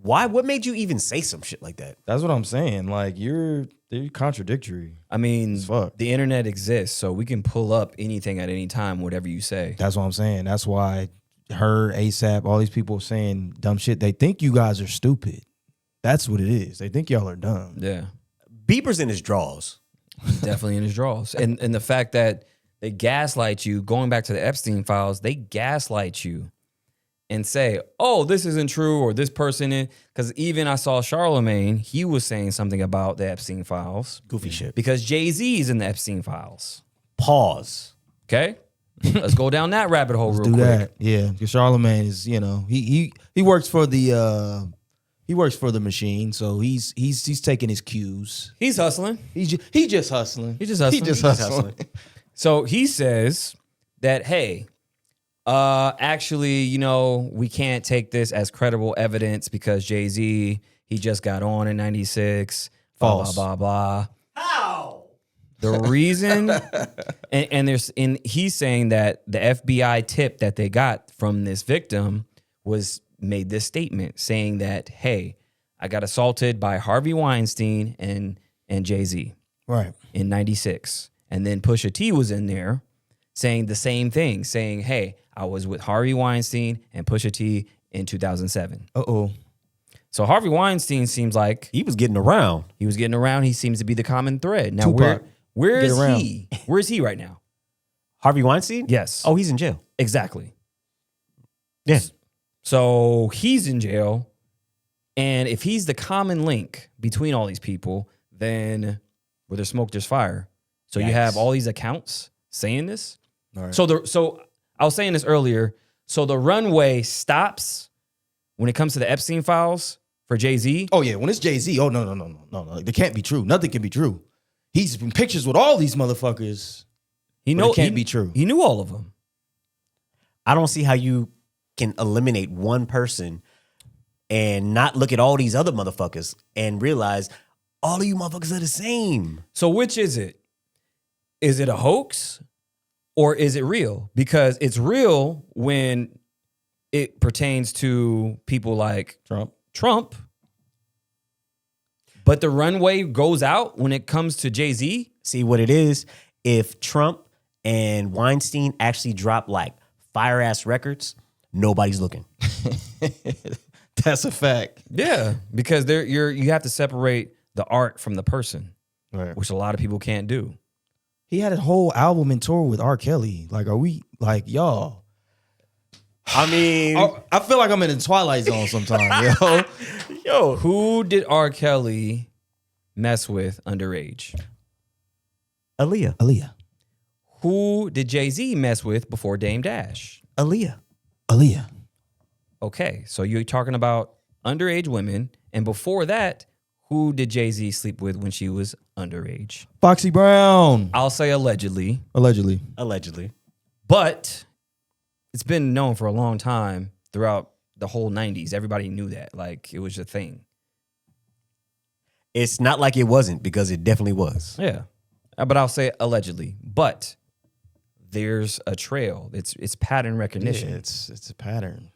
why? What made you even say some shit like that? That's what I'm saying. Like they're contradictory. I mean, As fuck. the internet exists, so we can pull up anything at any time, whatever you say. That's what I'm saying. That's why her, ASAP, all these people saying dumb shit. They think you guys are stupid. That's what it is. They think y'all are dumb. Yeah, Beeper's in his drawers. definitely in his drawers. And the fact that they gaslight you, going back to the Epstein files, they gaslight you and say, oh, this isn't true, or this person is. Because even I saw Charlemagne, he was saying something about the Epstein files. Goofy shit. Because Jay-Z is in the Epstein files. Pause. Okay? Let's go down that rabbit hole real Do quick. that. Yeah. Because Charlemagne is, he works for the machine. So he's taking his cues. He's hustling. He just hustling. He's just hustling. He just He's hustling. So he says that, hey, actually, we can't take this as credible evidence because Jay-Z, he just got on in 96. False. Blah, blah, blah, blah. How? The reason, and he's saying that the FBI tip that they got from this victim made this statement saying that, hey, I got assaulted by Harvey Weinstein and Jay-Z Right. in 96. And then Pusha T was in there saying the same thing, saying, hey, I was with Harvey Weinstein and Pusha T in 2007. Uh-oh. So Harvey Weinstein seems like He was getting around. he was getting around. He seems to be the common thread. Now, Tupac, where get is around. he? Where is he right now? Harvey Weinstein? Yes. Oh, he's in jail. Exactly. Yeah. So he's in jail. And if he's the common link between all these people, then where there's smoke, there's fire. So you have Yikes. all these accounts saying this. All right. So I was saying this earlier. So the runway stops when it comes to the Epstein files for Jay-Z. Oh yeah, when it's Jay-Z, oh no. They can't be true. Nothing can be true. He's in pictures with all these motherfuckers. He But it can't be true. He knew all of them. I don't see how you can eliminate one person and not look at all these other motherfuckers and realize all of you motherfuckers are the same. So which is it? Is it a hoax or is it real? Because it's real when it pertains to people like Trump. But the runway goes out when it comes to Jay-Z. See what it is? If Trump and Weinstein actually drop like fire ass records, nobody's looking. That's a fact. Yeah, because you have to separate the art from the person, Right. which a lot of people can't do. He had a whole album and tour with R. Kelly. Like, are we like y'all? I mean, I feel like I'm in the Twilight Zone sometimes, yo. yo, Who did R. Kelly mess with underage? Aaliyah. Aaliyah. Who did Jay-Z mess with before Dame Dash? Aaliyah. Aaliyah. Okay, so you're talking about underage women. And before that, who did Jay-Z sleep with when she was underage? Foxy Brown. I'll say allegedly, Allegedly. Allegedly. but it's been known for a long time throughout the whole 90s. Everybody knew that. Like, it was a thing. It's not like it wasn't, because it definitely was. Yeah. But I'll say allegedly. But there's a trail. It's pattern recognition. Yeah, it's a pattern.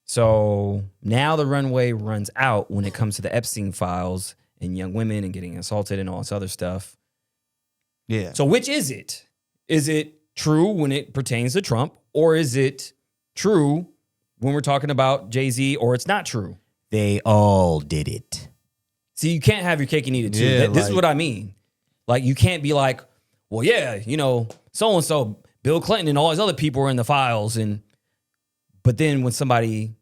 So now the runway runs out when it comes to the Epstein files and young women and getting assaulted and all this other stuff. Yeah. So which is it? Is it true when it pertains to Trump, or is it true when we're talking about Jay-Z, or it's not true? They all did it. See, you can't have your cake and eat it too. Yeah, This is like- what I mean. Like, you can't be like, well, yeah, so-and-so, Bill Clinton and all his other people are in the files. But then when somebody,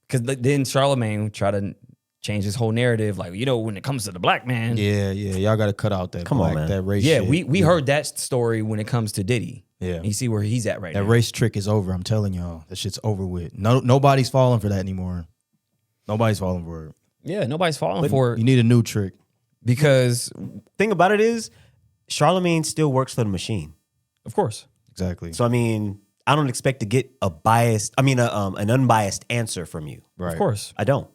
because then Charlemagne tried to change his whole narrative. Like, when it comes to the black man. Yeah. Y'all got to cut out that. Come on, man. That race. Yeah, shit. we heard that story when it comes to Diddy. Yeah. You see where he's at right That now. race trick is over. I'm telling y'all, that shit's over with. Nobody's falling for that anymore. Nobody's falling for it. Yeah, nobody's falling for You it need a new trick. because, Thing about it is, Charlemagne still works for the machine. of course. Exactly. So, I mean, I don't expect to get an unbiased answer from you. Right. Of course. I don't.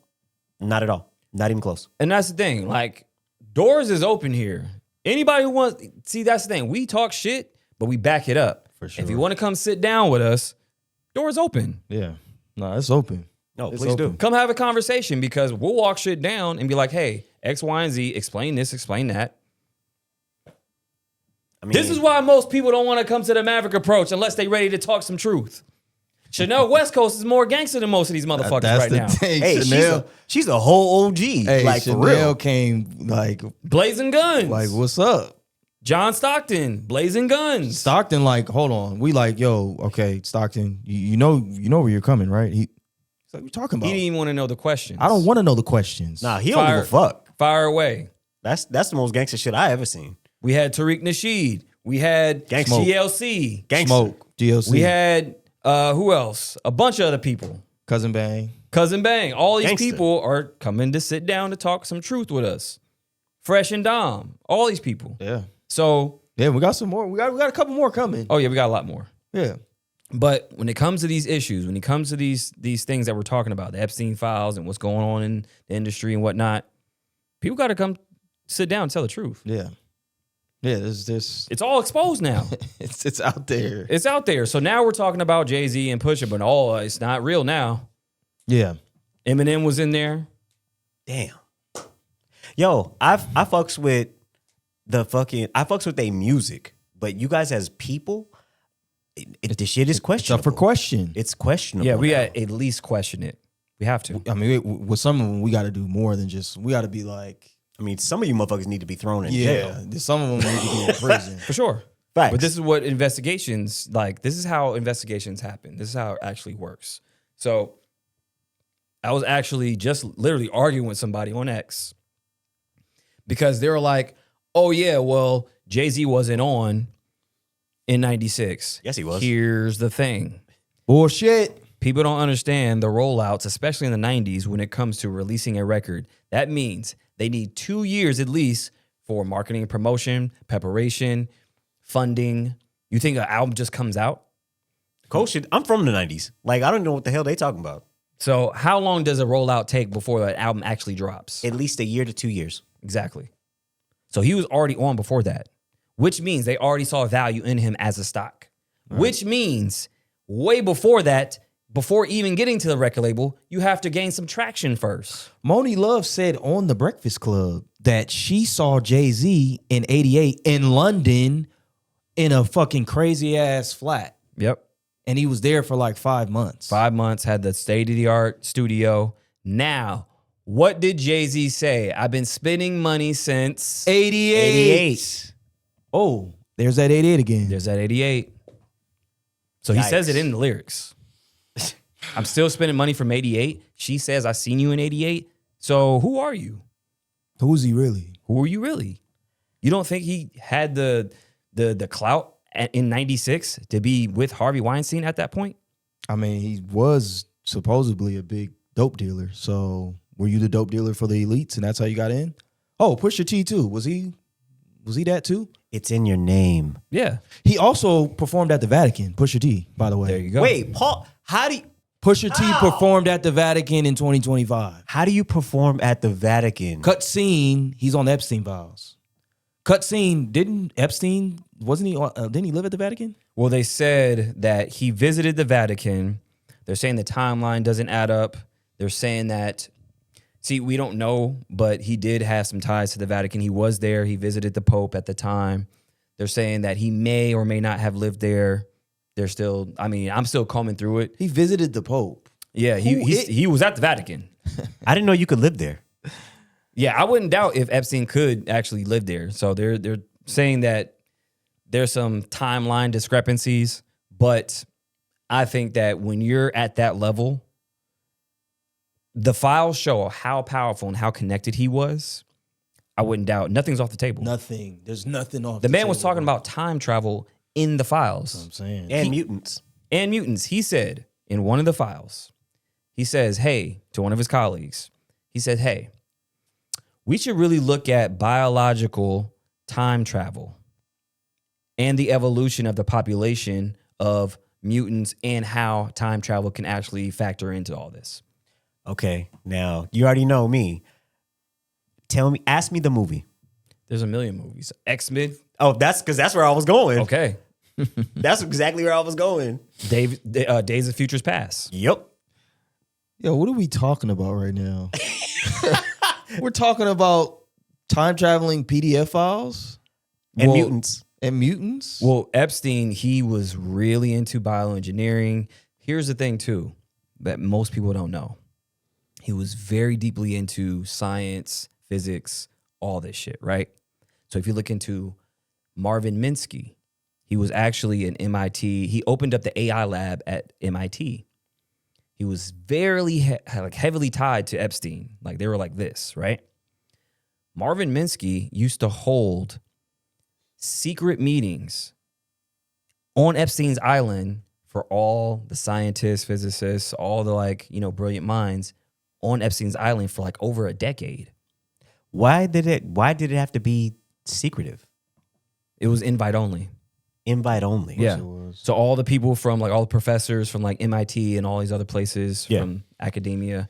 Not at all. Not even close. And that's the thing. Like, doors is open here. Anybody who wants, see, that's the thing. We talk shit, but we back it up. For sure. If you want to come sit down with us, doors open. Yeah. No, it's open. No, It's please do. open. Come have a conversation, because we'll walk shit down and be like, hey, X, Y, and Z, explain this, explain that. I mean, This is why most people don't want to come to the Maverick approach unless they ready to talk some truth. Chanel West Coast is more gangster than most of these motherfuckers That's right the now. thing. hey, Chanel, she's a whole OG. hey, like, Chanel for real. came Blazing guns. like, what's up? John Stockton, blazing guns. Stockton, like, hold on. We like, yo, okay, Stockton, you know where you're coming, right? He's like, what you talking He about? didn't even want to know the questions. I don't want to know the questions. Nah, he don't give a fuck. Fire away. That's the most gangster shit I ever seen. We had Tariq Nasheed. We had Gangsta. GLC. Gangster. Smoke, GLC, We had who else? A bunch of other people. Cousin Bang. Cousin Bang. All these Gangsta. people are coming to sit down to talk some truth with us. Fresh and Dom. All these people. Yeah. So, Yeah, we got some more. We got a couple more coming. oh yeah, we got a lot more. Yeah. But when it comes to these issues, when it comes to these things that we're talking about, the Epstein files and what's going on in the industry and whatnot, people got to come sit down and tell the truth. Yeah. Yeah, there's It's all exposed now. it's out there. It's out there. So now we're talking about Jay-Z and Pusha, but it's not real now. Yeah. Eminem was in there. Damn. Yo, I fucks with their music, but you guys as people, the shit is It's up questionable. for question. It's questionable. Yeah, we now. got at least question it. We have to. I mean, with some of them, we got to do more than just. We got to be like, I mean, some of you motherfuckers need to be thrown in yeah. jail. Some of them need to be in prison. For sure. Facts. But this is what investigations, like, this is how investigations happen. This is how it actually works. So I was actually just literally arguing with somebody on X because they were like, oh, yeah, well, Jay-Z wasn't on in 96. Yes, he was. Here's the thing. Bullshit. People don't understand the rollouts, especially in the 90s when it comes to releasing a record. That means they need 2 years at least for marketing and promotion, preparation, funding. You think an album just comes out? Coach shit. I'm from the 90s. Like, I don't know what the hell they talking about. So how long does a rollout take before an album actually drops? At least a year to 2 years. Exactly. So he was already on before that, which means they already saw value in him as a stock, which means way before that, before even getting to the record label, you have to gain some traction first. Moni Love said on The Breakfast Club that she saw Jay-Z in 88 in London in a fucking crazy ass flat. Yep. And he was there for like 5 months. 5 months, had the state-of-the-art studio. Now, what did Jay-Z say? I've been spending money since 88. Oh, there's that 88 again. There's that 88. So he says it in the lyrics. I'm still spending money from 88. She says, I seen you in 88. So who are you? Who's he really? Who are you really? You don't think he had the clout in 96 to be with Harvey Weinstein at that point? I mean, he was supposedly a big dope dealer. So were you the dope dealer for the elites and that's how you got in? Oh, Pusha T too. Was he that too? It's in your name. Yeah. He also performed at the Vatican, Pusha T, by the way. There you go. Wait, Paul, Pusha T performed at the Vatican in 2025. how do you perform at the Vatican? Cut scene, he's on the Epstein files. Cut scene, didn't Epstein, didn't he live at the Vatican? Well, they said that he visited the Vatican. They're saying the timeline doesn't add up. They're saying that, see, we don't know, but he did have some ties to the Vatican. He was there. He visited the Pope at the time. They're saying that he may or may not have lived there. They're still, I mean, I'm still combing through it. He visited the Pope. Yeah, he was at the Vatican. I didn't know you could live there. Yeah, I wouldn't doubt if Epstein could actually live there. So they're saying that there's some timeline discrepancies, but I think that when you're at that level, the files show how powerful and how connected he was. I wouldn't doubt. Nothing's off the table. Nothing. There's nothing off The man was table, talking bro. about time travel in the files. That's what I'm saying. And mutants. And mutants. He said in one of the files, he says, hey, to one of his colleagues, he said, hey, we should really look at biological time travel and the evolution of the population of mutants and how time travel can actually factor into all this. Okay, now you already know me. Ask me the movie. There's a million movies. X-Men. Oh, that's because that's where I was going. Okay. That's exactly where I was going. Days of Futures Past. Yep. Yo, what are we talking about right now? We're talking about time traveling PDF files And mutants. and mutants. Well, Epstein, he was really into bioengineering. Here's the thing, too, that most people don't know. He was very deeply into science, physics, all this shit, right? So if you look into Marvin Minsky, he was actually an MIT. He opened up the AI lab at MIT. He was very heavily tied to Epstein. Like they were like this, right? Marvin Minsky used to hold secret meetings on Epstein's island for all the scientists, physicists, all the brilliant minds on Epstein's island for like over a decade. Why did it have to be secretive? It was invite only. Invite only. Yeah. it was. So all the people from all the professors from MIT and all these other places from academia.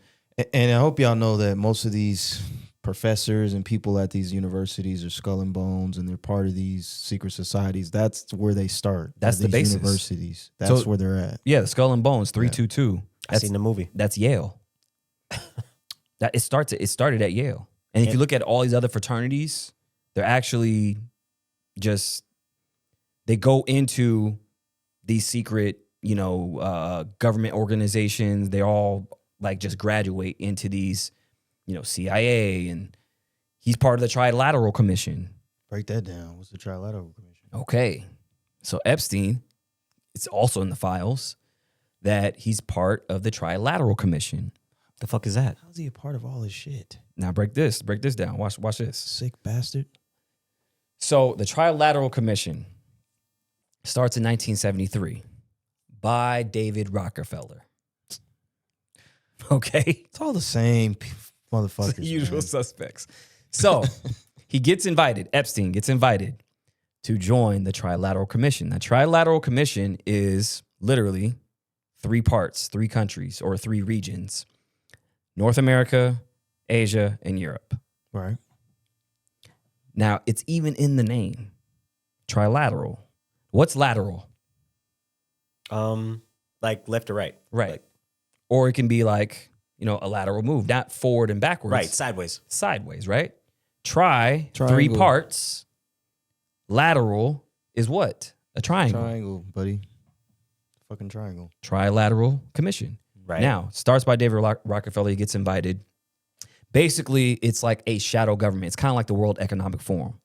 And I hope y'all know that most of these professors and people at these universities are skull and bones, and they're part of these secret societies. That's where they start. That's the these basis. Universities. That's So- where they're at. Yeah, the Skull and Bones 322. I seen the movie. That's Yale. That it started at Yale. And if you look at all these other fraternities, they're actually just, they go into these secret, government organizations. They all like just graduate into these, CIA, and he's part of the Trilateral Commission. Break that down. What's the Trilateral Commission? Okay. So Epstein, it's also in the files that he's part of the Trilateral Commission. The fuck is that? How's he a part of all this shit? Now break this down. Watch this. Sick bastard. So the Trilateral Commission starts in 1973 by David Rockefeller. Okay. It's all the same motherfuckers. The usual man. suspects. So Epstein gets invited to join the Trilateral Commission. The Trilateral Commission is literally 3 parts, 3 countries, or 3 regions: North America, Asia, and Europe. Right. Now, it's even in the name, trilateral. What's lateral? Like left or right. Right. Like, Or it can be like, a lateral move, not forward and backwards. right, sideways. Sideways, right? Tri, 3 Triangle. parts. Lateral is what? A triangle. Triangle, buddy. Fucking triangle. Trilateral Commission. Right. Now, starts by David Rockefeller. He gets invited. Basically, it's like a shadow government. It's kind of like the World Economic Forum,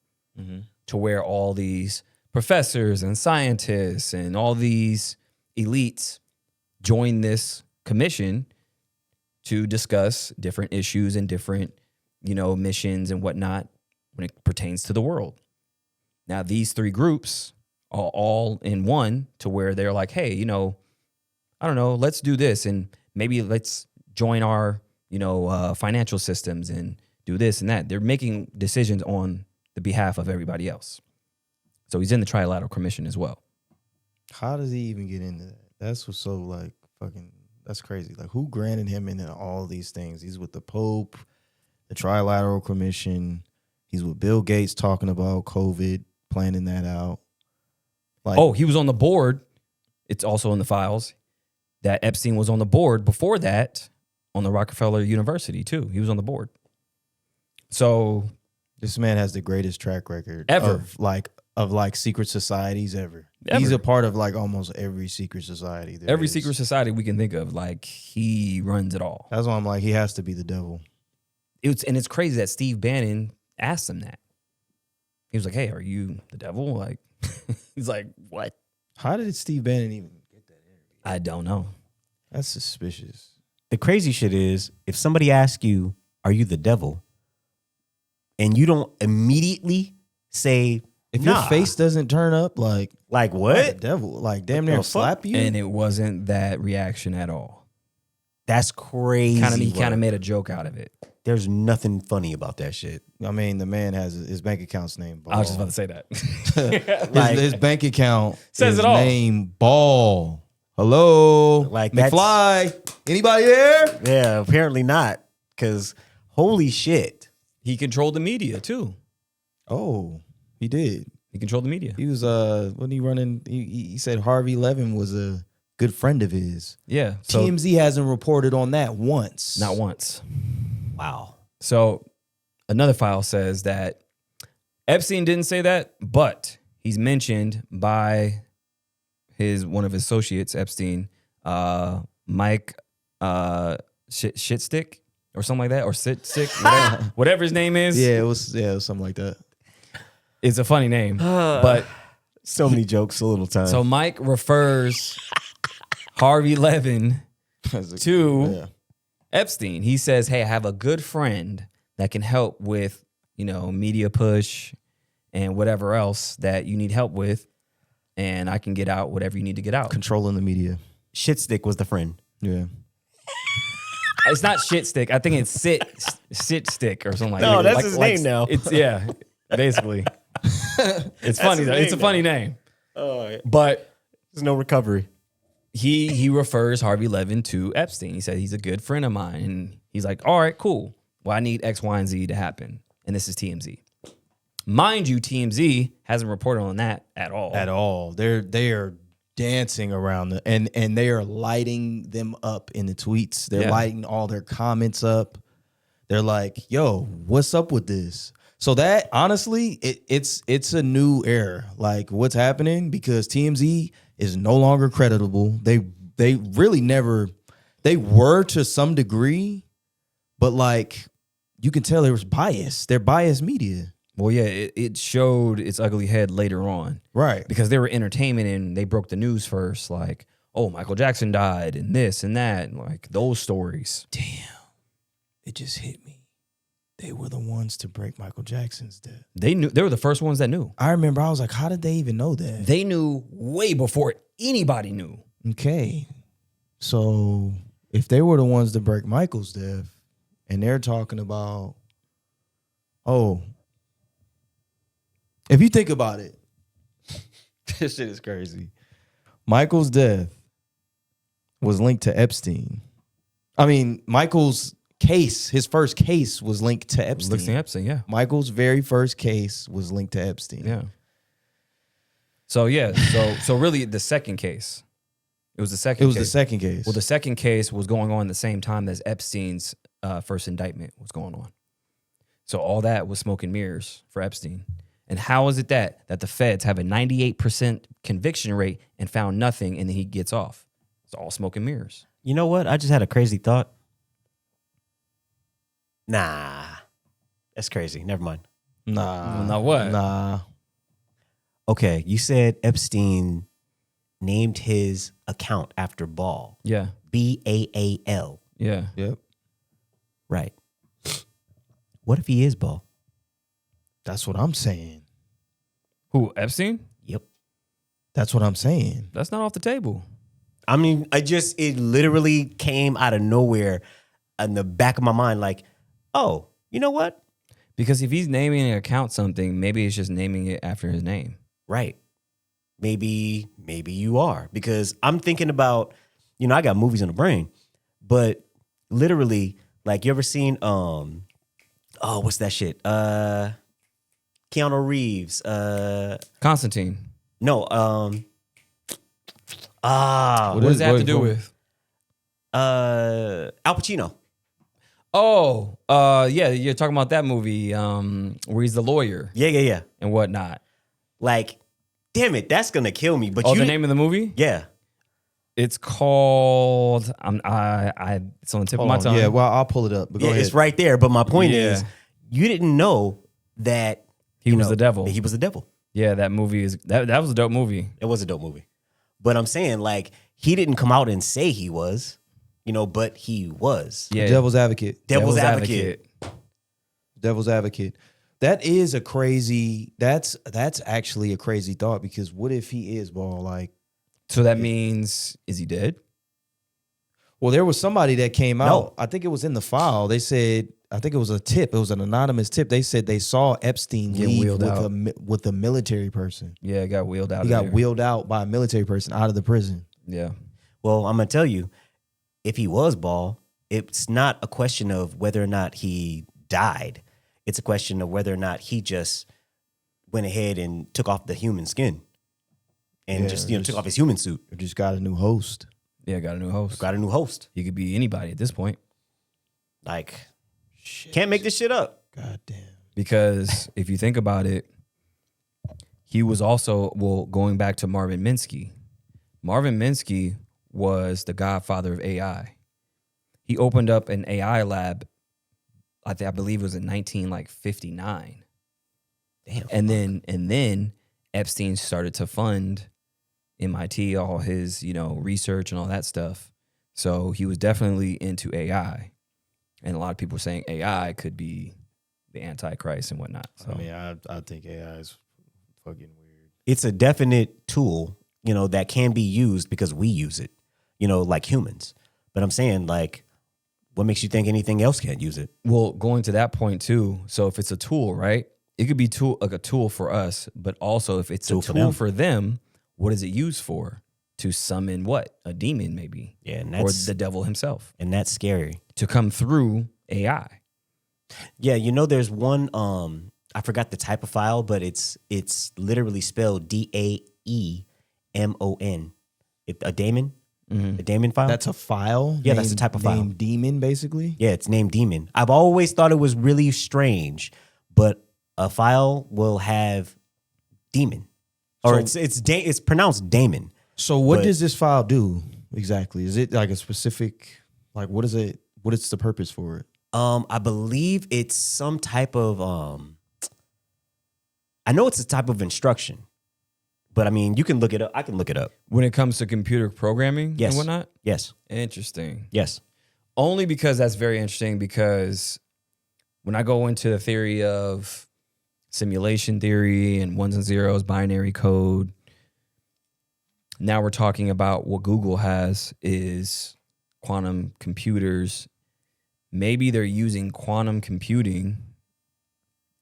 to where all these professors and scientists and all these elites join this commission to discuss different issues and different, missions and whatnot when it pertains to the world. Now, these 3 groups are all in one, to where they're like, hey, I don't know, let's do this, and maybe let's join our, financial systems and do this and that. They're making decisions on the behalf of everybody else. So he's in the Trilateral Commission as well. How does he even get into that? That's what's so like fucking, that's crazy. Like, who granted him into all these things? He's with the Pope, the Trilateral Commission. He's with Bill Gates talking about COVID, planning that out. Like, He was on the board. It's also in the files that Epstein was on the board before that on the Rockefeller University too. He was on the board. So this man has the greatest track record Ever. of secret societies ever. Ever. He's a part of like almost every secret society. every secret society we can think of, like, he runs it all. That's why I'm like, he has to be the devil. It's crazy that Steve Bannon asked him that. He was like, hey, are you the devil? Like, he's like, what? How did Steve Bannon even get that interview? I don't know. That's suspicious. The crazy shit is, if somebody asks you, are you the devil? And you don't immediately say, If nah. your face doesn't turn up, like Like the what? devil, like damn What near the fuck? slap you. And it wasn't that reaction at all. That's crazy. He kind bro. of made a joke out of it. There's nothing funny about that shit. I mean, the man has his bank account's name. Ball. I was just about to say that. Like- his bank account Says is it all. name Ball. Hello, Like, that's- McFly. Anybody there? Yeah, apparently not. Because holy shit. He controlled the media too. Oh, he did. He controlled the media. He was when he running. He said Harvey Levin was a good friend of his. Yeah. So TMZ hasn't reported on that once. not once. Wow. So another file says that Epstein didn't say that, but he's mentioned by one of his associates, Epstein, Mike Shitstick or something like that, or Sitstick, whatever his name is. Yeah, it was something like that. It's a funny name, but So many jokes, a little time. so Mike refers Harvey Levin to Yeah. Epstein. He says, hey, I have a good friend that can help with, media push and whatever else that you need help with. And I can get out whatever you need to get out. Controlling the media. Shitstick was the friend. Yeah. It's not shit stick. I think it's sit stick or something like that. No, that's his name now. It's basically. It's funny his though. It's a name funny name. Oh, But there's no recovery. he refers Harvey Levin to Epstein. He said he's a good friend of mine. And he's like, all right, cool. Well, I need X, Y, and Z to happen. And this is TMZ. Mind you, TMZ hasn't reported on that at all. At all. They are dancing around and they are lighting them up in the tweets. They're Yeah. lighting all their comments up. They're like, yo, what's up with this? So that honestly, it's a new era. Like what's happening because TMZ is no longer creditable. They really never, they were to some degree, but like you can tell there was bias. They're biased media. Well, yeah, it showed its ugly head later on. Right. Because they were entertainment and they broke the news first. Like, oh, Michael Jackson died and this and that. And like those stories. Damn. It just hit me. They were the ones to break Michael Jackson's death. They were the first ones that knew. I remember I was like, how did they even know that? They knew way before anybody knew. Okay. So if they were the ones to break Michael's death and they're talking about, oh, if you think about it, this shit is crazy. Michael's death was linked to Epstein. I mean, Michael's case, his first case was linked to Epstein. Linked to Epstein, yeah. Michael's very first case was linked to Epstein. Yeah. So yeah, so really the second case. It was the second It was case. the second case. Well, the second case was going on at the same time as Epstein's first indictment was going on. So all that was smoke and mirrors for Epstein. And how is it that the feds have a 98% conviction rate and found nothing and then he gets off? It's all smoke and mirrors. You know what? I just had a crazy thought. Nah, that's crazy. Never mind. Nah. Now what? Nah. Okay, you said Epstein named his account after Ball. Yeah. Baal. Yeah. Yep. Right. What if he is Ball? That's what I'm saying. Who, Epstein? Yep. That's what I'm saying. That's not off the table. I mean, it literally came out of nowhere in the back of my mind, like, oh, you know what? Because if he's naming an account something, maybe it's just naming it after his name. Right. Maybe you are. Because I'm thinking about, I got movies in the brain, but literally, like, you ever seen what's that shit? Keanu Reeves. Constantine. No, What does that have to do with? Al Pacino. Oh, yeah, you're talking about that movie where he's the lawyer Yeah. and whatnot. Like, damn it, that's gonna kill me. But Oh, the name of the movie? Yeah. It's called. It's on the tip of my tongue. Yeah, well, I'll pull it up. But go ahead. It's right there. But my point Yeah. is, you didn't know that He was the devil. that he was the devil. Yeah, that movie is that was a dope movie. It was a dope movie. But I'm saying, like, he didn't come out and say he was, but he was. Yeah, Devil's advocate. Devil's advocate. Devil's advocate. That is a crazy. That's actually a crazy thought because what if he is Ball? Like, So that means, is he dead? well, there was somebody that came out. No. I think it was in the file. They said, I think it was a tip. It was an anonymous tip. They said they saw Epstein Get leave wheeled out. with a military person. Yeah, it got wheeled out. He of got there. wheeled out by a military person out of the prison. Yeah. Well, I'm gonna tell you, if he was Ball, it's not a question of whether or not he died. It's a question of whether or not he just went ahead and took off the human skin and Yeah, just just- took off his human suit. Or just got a new host. Yeah, got a new host. Got a new host. He could be anybody at this point. Like, can't make this shit up. God damn. Because if you think about it, he was also, going back to Marvin Minsky. Marvin Minsky was the godfather of AI. He opened up an AI lab, I believe it was in 1959. Damn. And then Epstein started to fund MIT, all his, research and all that stuff. So he was definitely into AI. And a lot of people were saying AI could be the Antichrist and whatnot. So I mean, I think AI is fucking weird. It's a definite tool, that can be used because we use it, like humans. But I'm saying, like, what makes you think anything else can't use it? well, going to that point too. So if it's a tool, right? It could be a tool for us, but also if it's Tool a for tool them. for them, what is it used for? To summon what? A demon, maybe. Yeah, and Or that's the devil himself. that's scary. To come through AI. Yeah, there's one. I forgot the type of file, but it's literally spelled DAEMON. A daemon. The daemon file. That's a file. Yeah, that's the type of file. Named Demon, basically. Yeah, it's named daemon. I've always thought it was really strange, but a file will have demon, or it's pronounced daemon. So what does this file do exactly? Is it like a specific, like what is it? What is the purpose for it? I believe it's some type of I know it's a type of instruction, but I mean, you can look it up. I can look it up. When it comes to computer programming Yes. and whatnot? Yes. Interesting. Yes. Only because that's very interesting, because when I go into the theory of simulation theory and ones and zeros, binary code, now we're talking about what Google has is quantum computers. Maybe they're using quantum computing,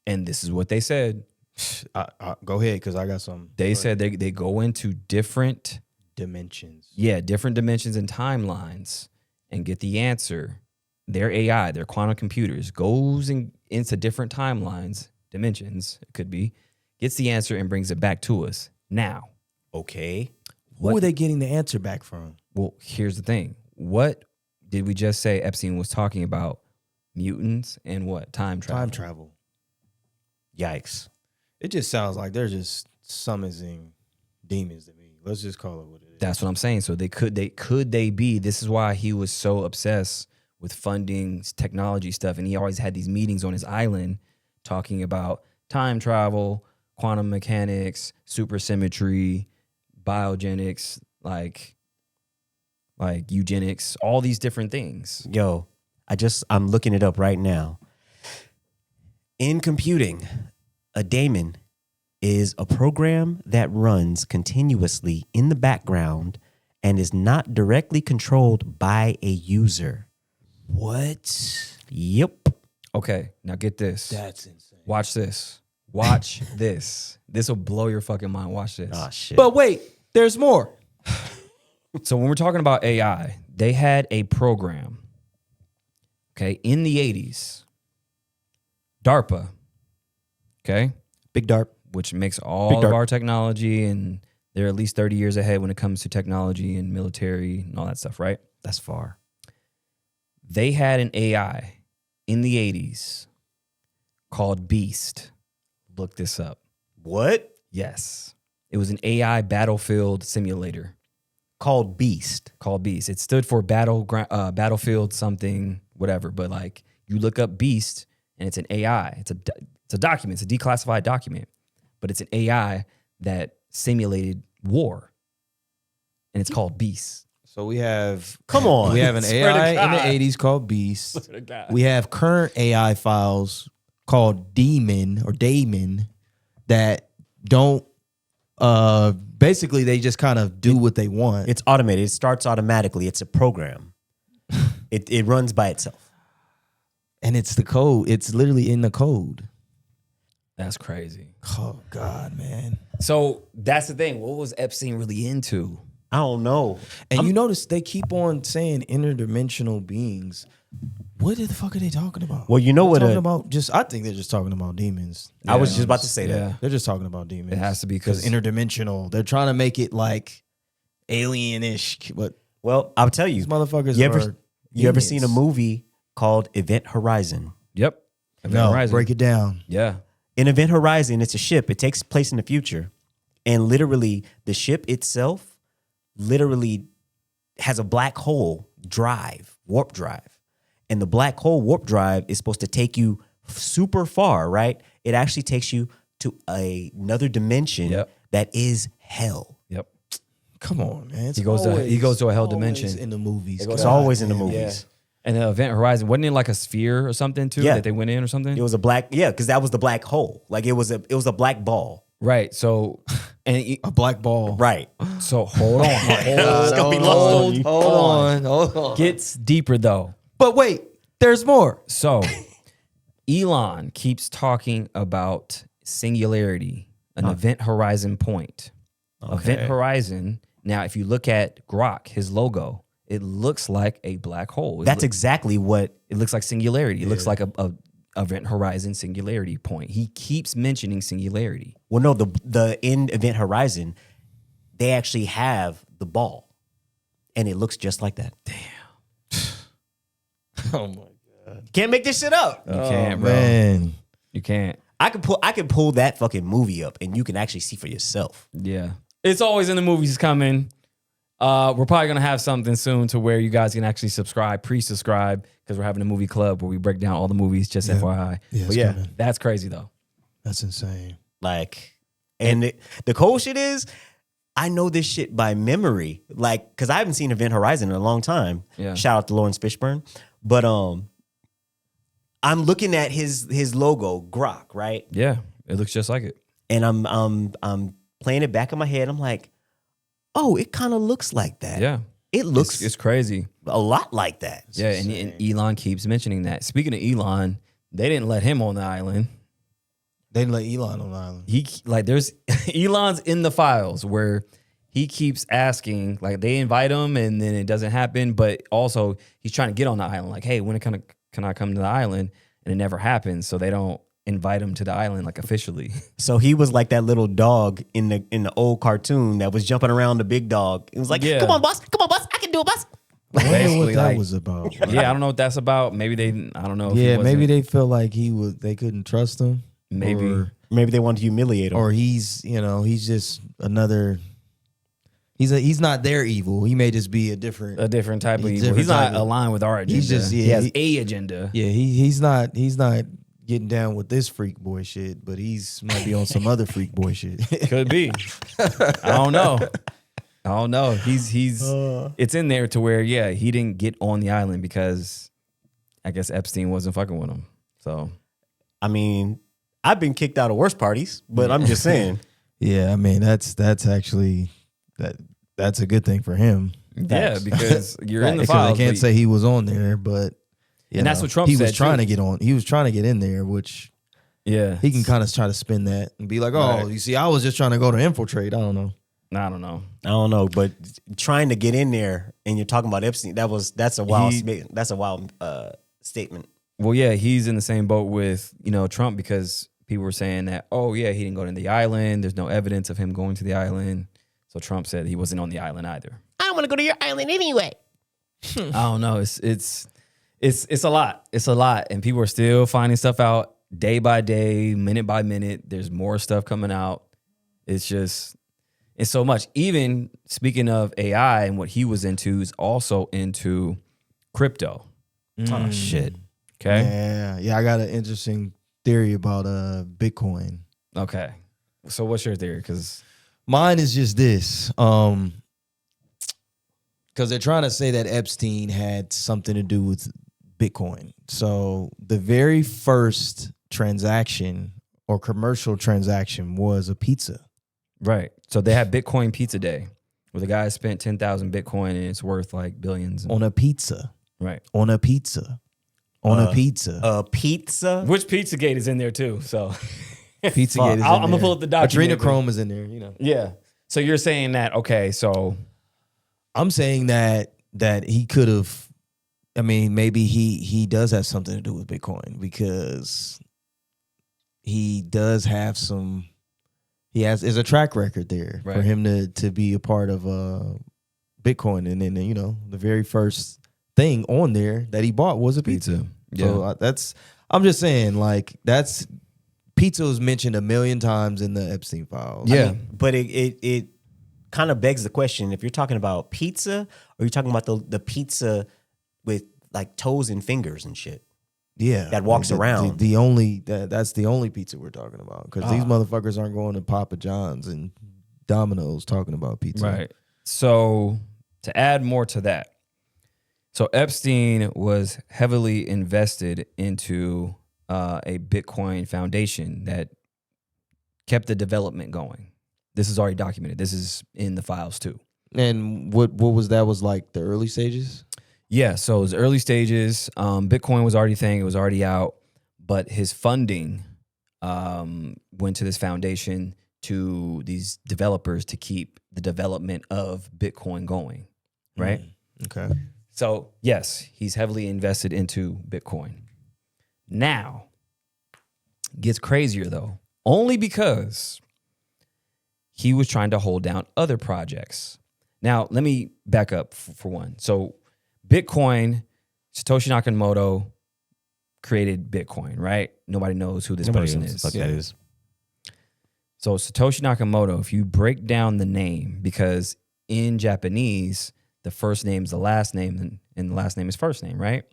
and this is what they said. Go ahead, because I got some. They said they go into different dimensions. Yeah, different dimensions and timelines and get the answer. Their AI, their quantum computers, goes into different timelines, dimensions, it could be, gets the answer and brings it back to us. Now, Okay. Who are they getting the answer back from? well, here's the thing. What did we just say Epstein was talking about? Mutants and what? Time travel. Time travel. Yikes. It just sounds like they're just summoning demons to me. Let's just call it what it is. That's what I'm saying. So could they be? This is why he was so obsessed with funding technology stuff, and he always had these meetings on his island talking about time travel, quantum mechanics, supersymmetry, biogenics, like eugenics, all these different things. Yo, I'm looking it up right now. In computing, a daemon is a program that runs continuously in the background and is not directly controlled by a user. What? Yep. Okay, now get this. That's insane. Watch this. Watch this. This will blow your fucking mind. Watch this. Oh, shit. But wait, there's more. So when we're talking about AI, they had a program, okay, in the 80s, DARPA, okay, Big DARP. which makes all of our technology, and they're at least 30 years ahead when it comes to technology and military and all that stuff, right? That's far. They had an AI in the 80s called Beast. Look this up. What? Yes. It was an AI battlefield simulator. Called Beast. Called Beast. It stood for battlefield something, whatever. But like you look up Beast and it's an AI. It's a document. It's a declassified document. But it's an AI that simulated war. And it's called Beast. So we have. Come on. We have an Swear to AI God. in the 80s called Beast. We have current AI files called Demon or Daemon that don't. Basically, they just kind of do what they want. It's automated. It starts automatically. It's a program. It runs by itself. And it's the code. It's literally in the code. That's crazy. Oh, God, man. So that's the thing. What was Epstein really into? I don't know. And you notice they keep on saying interdimensional beings. What the fuck are they talking about? Well, you know what? Talking about I think they're just talking about demons. I was just about to say Yeah. that. They're just talking about demons. It has to be because interdimensional. They're trying to make it like alien-ish, but Well, I'll tell you. these motherfuckers You are ever humans. seen a movie called Event Horizon? Yep. No, Horizon. break it down. Yeah. In Event Horizon, it's a ship. It takes place in the future. And literally, the ship itself literally has a black hole drive, warp drive. And the black hole warp drive is supposed to take you super far, right? It actually takes you to another dimension Yep. that is hell. Yep. Come on, man. It's He goes to a hell dimension. always in the movies. It's always in the damn. movies. And the Event Horizon, wasn't it like a sphere or something too Yeah. that they went in or something? It was a black, because that was the black hole. Like it was a black ball. Right. So, and A black ball. Right. so hold on. It's gonna be lost on you. Hold on. Gets deeper though. But wait, there's more. So, Elon keeps talking about singularity, an event horizon point. Event horizon. Now, if you look at Grok, his logo, it looks like a black hole. That's exactly what. It looks like singularity. It looks like a event horizon singularity point. He keeps mentioning singularity. Well, no, the in Event Horizon, they actually have the ball. and it looks just like that. Oh my god. Can't make this shit up. You can't, bro. Man. You can't. I could pull that fucking movie up, and you can actually see for yourself. Yeah. It's always in the movies coming. We're probably going to have something soon to where you guys can actually subscribe, pre-subscribe, because we're having a movie club where we break down all the movies, just FYI. Yeah, But yeah, That's crazy, though. That's insane. like, and the cold shit is, I know this shit by memory, like, because I haven't seen Event Horizon in a long time. Yeah. Shout out to Lawrence Fishburne, but I'm looking at his logo, Grok, right? Yeah. It looks just like it. And I'm playing it back in my head. I'm like, oh, it kind of looks like that. Yeah. It looks It's crazy. a lot like that. Yeah. And Elon keeps mentioning that. Speaking of Elon, they didn't let him on the island. They didn't let Elon on the island. He like there's Elon's in the files where he keeps asking, like they invite him and then it doesn't happen, but also he's trying to get on the island. Like, hey, when can I come to the island? And it never happens, so they don't invite him to the island like officially. So he was like that little dog in the old cartoon that was jumping around the big dog. It was like, Yeah. come on, boss, I can do it, boss. I wonder what Basically, that like- was about. Yeah, I don't know what that's about. Maybe I don't know. If he Yeah, wasn't- maybe they feel like they couldn't trust him. Maybe. Maybe they wanted to humiliate him. Or he's just another. He's not their evil. He may just be a different. a different type of He's evil. different He's not type of- aligned with our agenda. He's just- he yeah, has he- a agenda. Yeah, he's not getting down with this freak boy shit, but might be on some other freak boy shit. Could be. I don't know. He's it's in there to where he didn't get on the island because I guess Epstein wasn't fucking with him. So I mean, I've been kicked out of worse parties, but I'm just saying. Yeah, I mean that's actually that's a good thing for him. yeah, because you're in the Because files. they can't but- say he was on there, but And that's what Trump he was said, trying too. to get on. He was trying to get in there, which yeah, he can kind of try to spin that and be like, "Oh, Right. you see, I was just trying to go to infiltrate." I don't know. I don't know. I don't know, but trying to get in there and you're talking about Epstein, that's a wild statement. Well, yeah, he's in the same boat with Trump because people were saying that he didn't go to the island. There's no evidence of him going to the island. So Trump said he wasn't on the island either. I don't want to go to your island anyway. I don't know. It's a lot. It's a lot, and people are still finding stuff out day by day, minute by minute. There's more stuff coming out. It's so much. Even speaking of AI and what he was into, is also into crypto. Oh shit. Okay. Yeah. I got an interesting theory about Bitcoin. Okay. So what's your theory? Because Mine is just this. Because they're trying to say that Epstein had something to do with Bitcoin. So the very first transaction or commercial transaction was a pizza. right. So they had Bitcoin Pizza Day, where the guy spent 10,000 Bitcoin and it's worth like billions. On a pizza. Right. On a pizza. On a pizza. A pizza? Which Pizzagate is in there too. So Pizzagate is in I'm gonna there. pull up the document. Adrenochrome is in there, you know. Yeah. So you're saying that, okay, so I'm saying that he could have. I mean, maybe he does have something to do with Bitcoin because he does have some. Is a track record there for Right. him to be a part of Bitcoin, and then the very first thing on there that he bought was a pizza. Yeah. So I'm just saying pizza was mentioned 1,000,000 times in the Epstein files. Yeah. But it kind of begs the question, if you're talking about pizza, or you're talking about the pizza with like toes and fingers and shit. Yeah, That walks around. That's the only pizza we're talking about because these motherfuckers aren't going to Papa John's and Domino's talking about pizza. right. So to add more to that, so Epstein was heavily invested into a Bitcoin foundation that kept the development going. This is already documented. This is in the files too. And what was that? Was like the early stages? Yeah, so it was early stages. Bitcoin was already a thing. It was already out. But his funding went to this foundation to these developers to keep the development of Bitcoin going, right? Okay. So, yes, he's heavily invested into Bitcoin. Now, gets crazier, though, only because he was trying to hold down other projects. Now, let me back up for one. So Bitcoin, Satoshi Nakamoto created Bitcoin, right? Nobody knows who this person is. Fuck that is. So Satoshi Nakamoto, if you break down the name, because in Japanese, the first name is the last name and the last name is first name, right?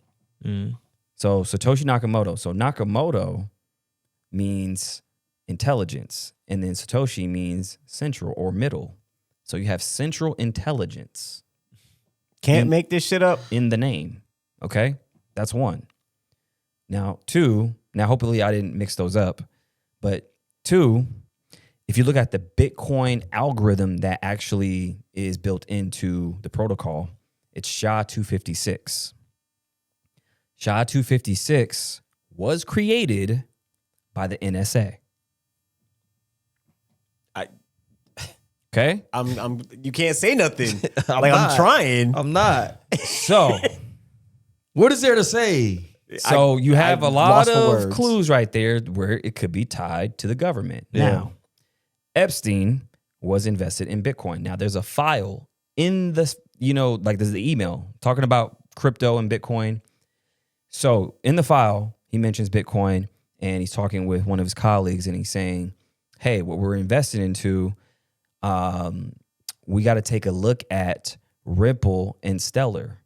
Mm. So Satoshi Nakamoto. So Nakamoto means intelligence, and then Satoshi means central or middle. So you have central intelligence Can't make this shit up. in the name. Okay? That's one. Now, two, hopefully I didn't mix those up, but two, if you look at the Bitcoin algorithm that actually is built into the protocol, it's SHA-256. SHA-256 was created by the NSA. Okay? You can't say nothing. I'm I'm trying. I'm not. So, What is there to say? you have I a lot lost for of words. clues right there where it could be tied to the government. Yeah. Now, Epstein was invested in Bitcoin. Now, there's a file in the, like there's the email talking about crypto and Bitcoin. So in the file, he mentions Bitcoin and he's talking with one of his colleagues and he's saying, hey, what we're invested into, we got to take a look at Ripple and Stellar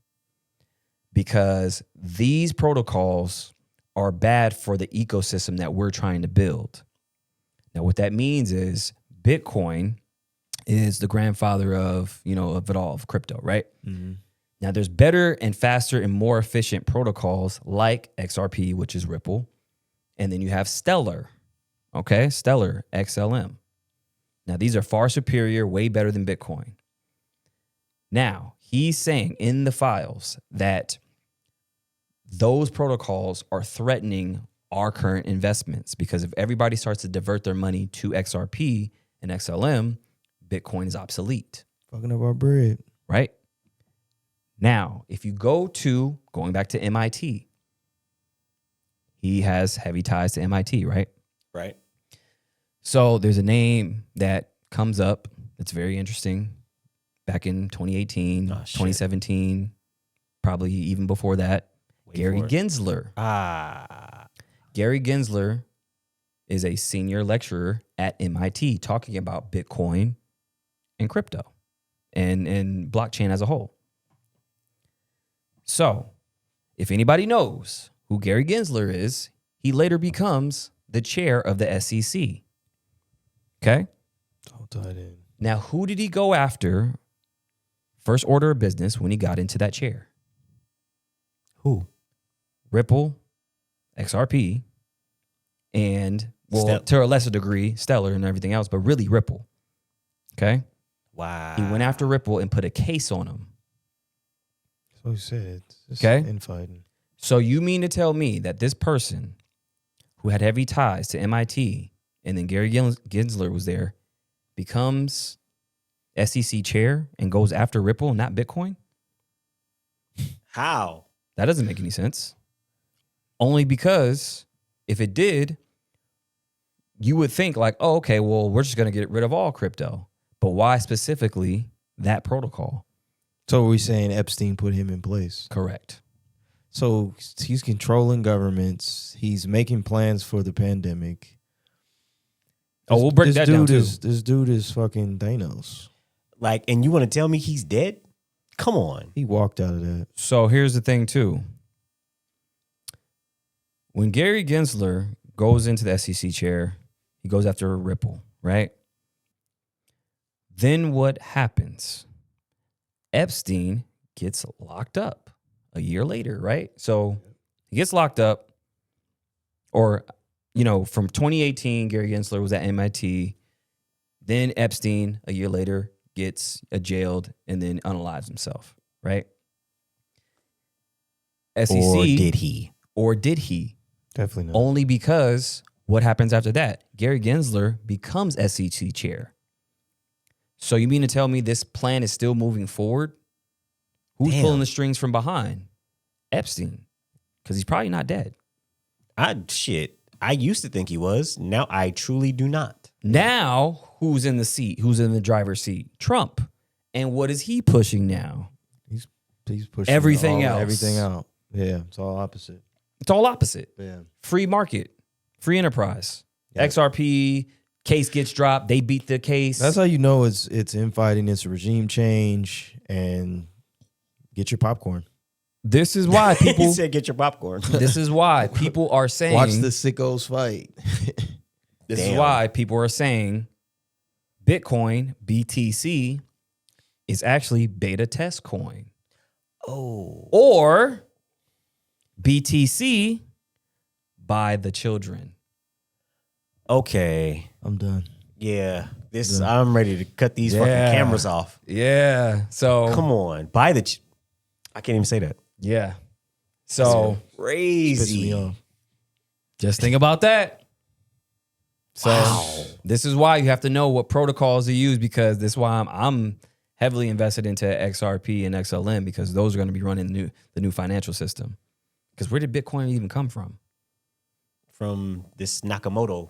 because these protocols are bad for the ecosystem that we're trying to build. Now, what that means is Bitcoin is the grandfather of it all, of crypto, right? Mm-hmm. Now, there's better and faster and more efficient protocols like XRP, which is Ripple. And then you have Stellar, okay? Stellar, XLM. Now, these are far superior, way better than Bitcoin. Now, he's saying in the files that those protocols are threatening our current investments because if everybody starts to divert their money to XRP and XLM, Bitcoin is obsolete. Fucking up our bread. Right? Now, if you going back to MIT, he has heavy ties to MIT, right? Right. So there's a name that comes up that's very interesting back in 2018, 2017, probably even before that. Gary Gensler. Gary Gensler is a senior lecturer at MIT talking about Bitcoin and crypto and blockchain as a whole. So if anybody knows who Gary Gensler is, he later becomes the chair of the SEC. Okay? All tied in. Now, who did he go after first order of business when he got into that chair? Who? Ripple, XRP, and, to a lesser degree, Stellar and everything else, but really Ripple. Okay? Wow. He went after Ripple and put a case on him. That's what he said. It's Okay. infighting. So you mean to tell me that this person who had heavy ties to MIT and then Gary Gensler was there becomes SEC chair and goes after Ripple, not Bitcoin? How? That doesn't make any sense. Only because if it did, you would think like, oh, okay, well, we're just going to get rid of all crypto. But why specifically that protocol? So we're saying Epstein put him in place. Correct. So he's controlling governments. He's making plans for the pandemic. Oh, we'll break that down too. This dude is fucking Thanos. And you want to tell me he's dead? Come on. He walked out of that. So here's the thing too. When Gary Gensler goes into the SEC chair, he goes after Ripple, right? Then what happens? Epstein gets locked up a year later, right? So he gets locked up, or, from 2018, Gary Gensler was at MIT. Then Epstein, a year later, gets jailed and then unalives himself, right? SEC. Or did he? Definitely not. Only because what happens after that? Gary Gensler becomes SEC chair. So you mean to tell me this plan is still moving forward? Who's pulling the strings from behind? Epstein. Because he's probably not dead. I used to think he was. Now I truly do not. Now, who's in the seat? Who's in the driver's seat? Trump. And what is he pushing now? He's pushing Everything else. Everything out. Yeah, it's all opposite. It's all opposite. Yeah. Free market, free enterprise. Yeah. XRP case gets dropped. They beat the case. That's how you know it's infighting. It's regime change, and get your popcorn. This is why He people. said, "Get your popcorn." This is why people are saying. Watch the sickos fight. This is Damn. why people are saying Bitcoin, BTC, is actually beta test coin. Oh, Or BTC by the children. okay. I'm done. Yeah, this. Yeah. I'm ready to cut these fucking Yeah. cameras off. Yeah. So, Come on, buy the. I can't even say that. yeah. So, Pissing me Crazy. off. just think about that. So, Wow. this is why you have to know what protocols to use, because this is why I'm heavily invested into XRP and XLM, because those are going to be running the new financial system. Because where did Bitcoin even come from? From this Nakamoto.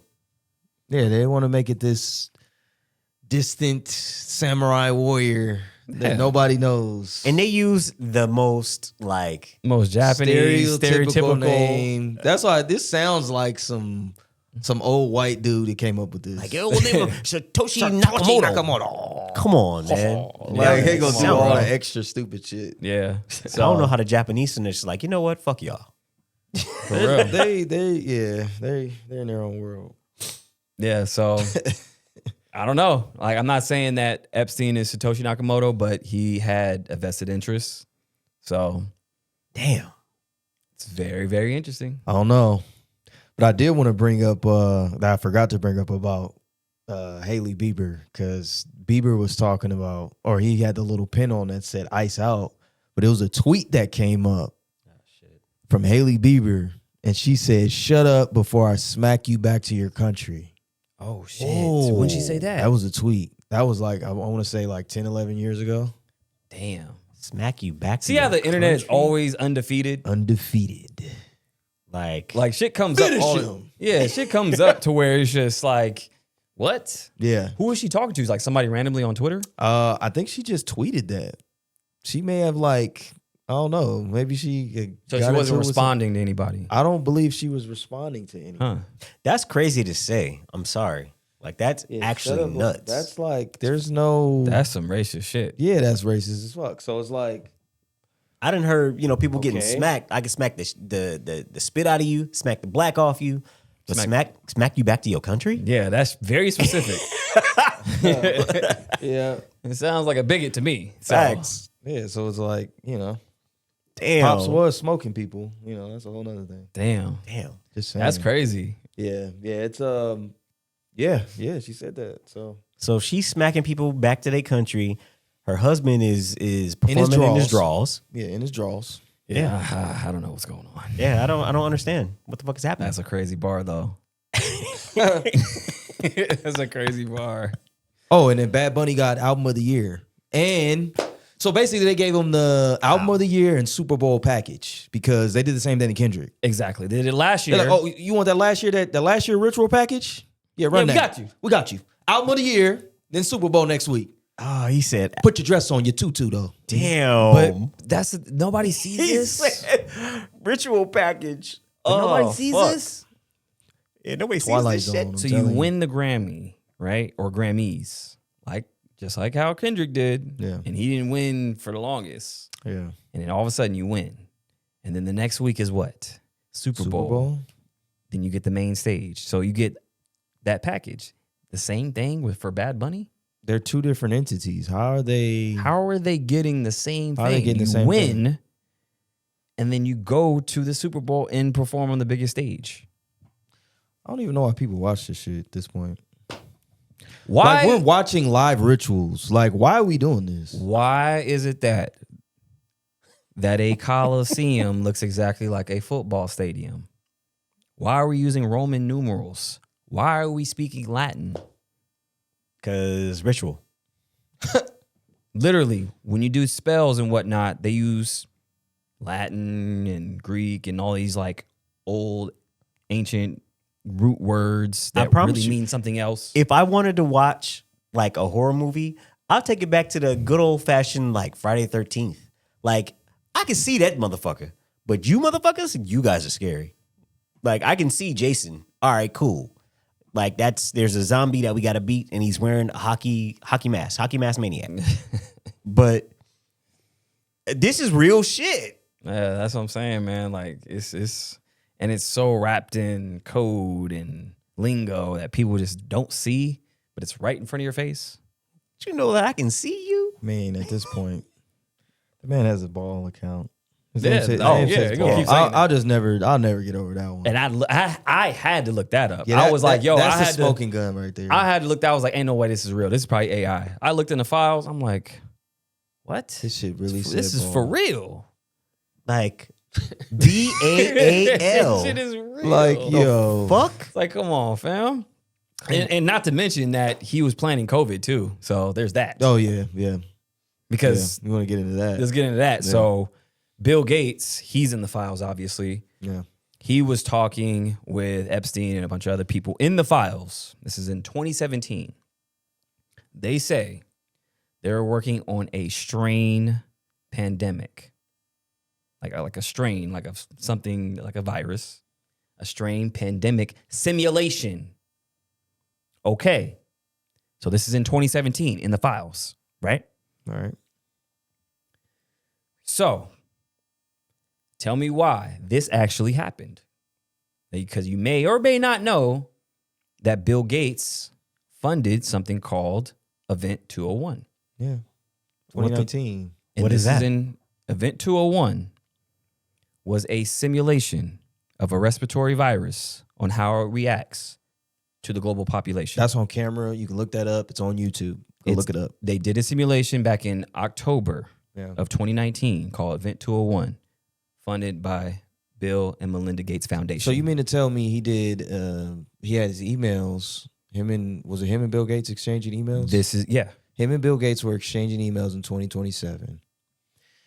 Yeah, they want to make it this distant samurai warrior that Yeah. nobody knows. And they use the most like Most Japanese stereotypical name. That's why this sounds like some old white dude that came up with this. yo, name of Satoshi Nakamoto. Come on, man. Like, he gonna do Sound all right. the extra stupid shit. Yeah. I don't know how the Japanese and it's like, you know what? Fuck y'all. For real. They're in their own world. Yeah, so I don't know. Like, I'm not saying that Epstein is Satoshi Nakamoto, but he had a vested interest. So Damn. it's very, very interesting. I don't know, but I did want to bring up that I forgot to bring up about Hailey Bieber, because Bieber was talking about, or he had the little pin on that said "Ice Out," but it was a tweet that came up from Hailey Bieber, and she said, "Shut up before I smack you back to your country." Oh, shit. When'd she say that? That was a tweet. That was like, I want to say like 10, 11 years ago. Damn. Smack you back. See how the internet is always undefeated? Undefeated. like Like, shit comes Finish up. him. Yeah, shit comes up to where it's just like, what? Yeah. Who is she talking to? Is like somebody randomly on Twitter? I think she just tweeted that. She may have like, I don't know, maybe she So got she into wasn't it with responding to anybody. I don't believe she was responding to anything. Huh. that's crazy to say. I'm sorry. Like that's Yeah, actually shut up. nuts. That's like, there's no. That's some racist shit. Yeah, that's racist as fuck. So it's like, I didn't heard, people getting Okay. smacked. I can smack the spit out of you, smack the black off you, but smack you back to your country. Yeah, that's very specific. yeah, It sounds like a bigot to me. So, Facts. yeah. So it's like, Damn. Pops was smoking people. That's a whole nother thing. Damn. Damn. Just saying. That's crazy. Yeah, it's yeah. She said that. So So she's smacking people back to their country. Her husband is performing in his draws. yeah, in his drawers. Yeah. I don't know what's going on. Yeah, I don't understand what the fuck is happening. That's a crazy bar, though. That's a crazy bar. Oh, and then Bad Bunny got Album of the Year, and so basically they gave him the Album of the Year and Super Bowl package because they did the same thing to Kendrick. Exactly. They did it last year. They're like, oh, you want that last year ritual package? Yeah, run Yeah, that. we got you. Album of the Year, then Super Bowl next week. Oh, he said, Put your dress on, your tutu though. damn. But that's nobody sees he this. said ritual package. But nobody Oh, sees fuck. this. Yeah, nobody Twilight sees this Zone. shit. So telling you you. win the Grammy, right? Or Grammys. Just like how Kendrick did. Yeah. And he didn't win for the longest. Yeah. And then all of a sudden you win. And then the next week is what? Super Bowl. Then you get the main stage. So you get that package. The same thing for Bad Bunny? They're two different entities. How are they? How are they getting the same How are thing? they getting the You same win, thing? and then you go to the Super Bowl and perform on the biggest stage. I don't even know why people watch this shit at this point. Why? Like, we're watching live rituals. Like, why are we doing this? Why is it that a coliseum looks exactly like a football stadium? Why are we using Roman numerals? Why are we speaking Latin? Because ritual. Literally, when you do spells and whatnot, they use Latin and Greek and all these like old ancient root words I that promise really you, mean something else. If I wanted to watch like a horror movie, I'll take it back to the good old fashioned like Friday 13th. Like I can see that motherfucker, but you motherfuckers, you guys are scary. Like I can see Jason. All right, cool. Like there's a zombie that we got to beat, and he's wearing a hockey mask maniac. But this is real shit. Yeah, that's what I'm saying, man. Like it's and it's so wrapped in code and lingo that people just don't see, but it's right in front of your face. You know that I can see you. I mean, at this point, the man has a ball account. His Yeah. name says- Oh, name yeah, says you're gonna Ball. keep saying I'll never get over that one. And I had to look that up. Yeah, I was like, yo, that's I the had smoking gun right there. I had to look that. I was like, ain't no way this is real. This is probably AI. I looked in the files. I'm like, what? This shit really. This said is Ball. for real. Like BAAL. Shit is real. Like yo, Fuck. It's like, come on, fam. And not to mention that he was planning COVID too. So there's that. Oh yeah. Because you want to get into that? let's get into that. Yeah. So Bill Gates, he's in the files, obviously. Yeah. He was talking with Epstein and a bunch of other people in the files. This is in 2017. They say they're working on a strain pandemic. Like a strain, like something like a virus. A strain pandemic simulation. Okay. So this is in 2017 in the files, right? All right. So, tell me why this actually happened. Because you may or may not know that Bill Gates funded something called Event 201. Yeah. What the- 2019. And What this is that? in Event 201 was a simulation of a respiratory virus on how it reacts to the global population. That's on camera. You can look that up. It's on YouTube. Go look it up. They did a simulation back in October Yeah. of 2019 called Event 201, funded by Bill and Melinda Gates Foundation. So you mean to tell me he did? He had his emails. Was it him and Bill Gates exchanging emails? Him and Bill Gates were exchanging emails in 2027.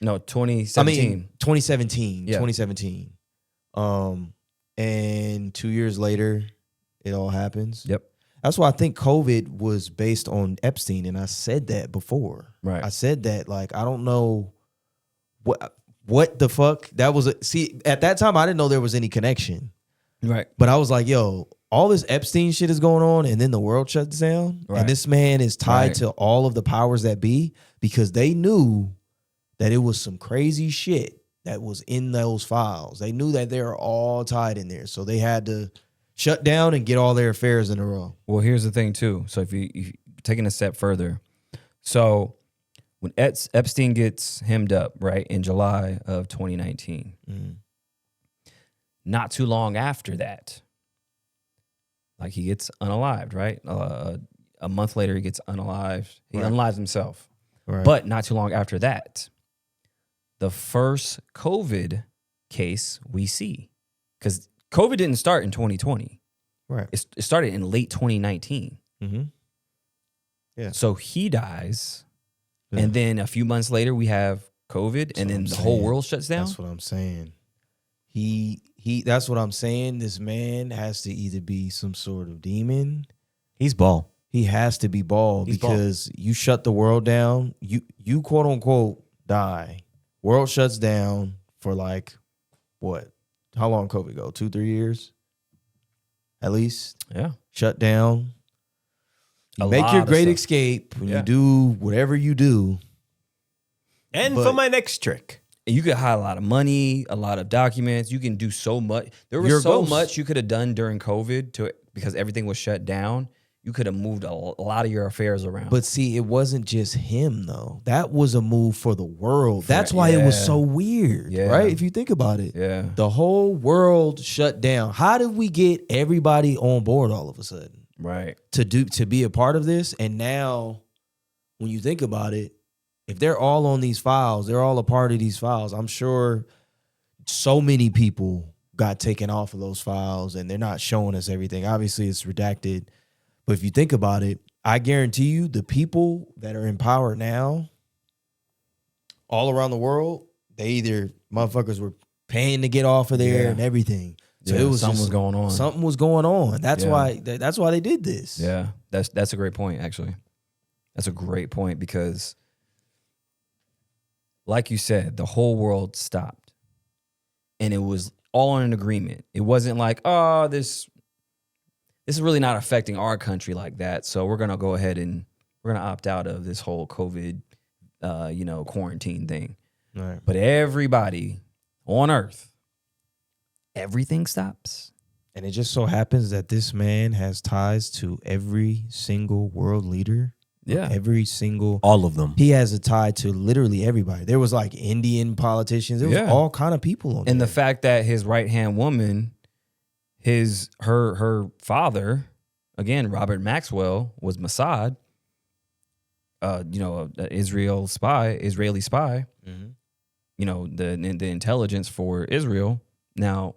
No, 2017. I mean 2017. Yeah. 2017. And 2 years later, it all happens. Yep. That's why I think COVID was based on Epstein, and I said that before. Right. I said that, like, I don't know what the fuck that was. See, at that time, I didn't know there was any connection. Right. But I was like, yo, all this Epstein shit is going on, and then the world shuts down, Right. and this man is tied Right. to all of the powers that be because they knew that it was some crazy shit that was in those files. They knew that they were all tied in there, so they had to shut down and get all their affairs in a row. Well, here's the thing, too. So if you taking a step further, so when Epstein gets hemmed up, right, in July of 2019, not too long after that, like he gets unalived, right? A month later, he gets unalived. He Right. unalives himself. Right. But not too long after that, the first COVID case we see, because COVID didn't start in 2020. right. It started in late 2019. Mm-hmm. Yeah. So he dies. Yeah. And then a few months later, we have COVID, and then the whole world shuts down. That's what I'm saying. That's what I'm saying. This man has to either be some sort of demon. He's ball. He has to be bald He's bald. because you shut the world down. You quote unquote die. World shuts down for like what? How long COVID go? 2-3 years? At least. Yeah. Shut down. You A make lot your of great stuff. escape when Yeah. you do whatever you do. And But- for my next trick. And you could hide a lot of money, a lot of documents. You can do so much. There was You're a so ghost. much you could have done during COVID because everything was shut down. You could have moved a lot of your affairs around. But see, it wasn't just him though. That was a move for the world. That's why it was yeah. so weird, Yeah. right? If you think about it. yeah. The whole world shut down. How did we get everybody on board all of a sudden Right. to be a part of this? And now when you think about it, if they're all on these files, they're all a part of these files. I'm sure so many people got taken off of those files and they're not showing us everything. Obviously it's redacted. But if you think about it, I guarantee you the people that are in power now all around the world, they either motherfuckers were paying to get off of there Yeah. and everything. So Yeah, it was something just- was going on. Something was going on. That's Yeah. why they did this. Yeah. That's a great point, actually. That's a great point because, like you said, the whole world stopped. And it was all in an agreement. It wasn't like, oh, this is really not affecting our country like that. So we're going to go ahead and we're going to opt out of this whole COVID, quarantine thing. Right. But everybody on earth, everything stops. And it just so happens that this man has ties to every single world leader. Yeah. Every single. All of them. He has a tie to literally everybody. There was like Indian politicians. There was all kind of people on And there. the fact that his right-hand woman, her father, again, Robert Maxwell, was Mossad, an Israeli spy, Mhm. The intelligence for Israel. Now,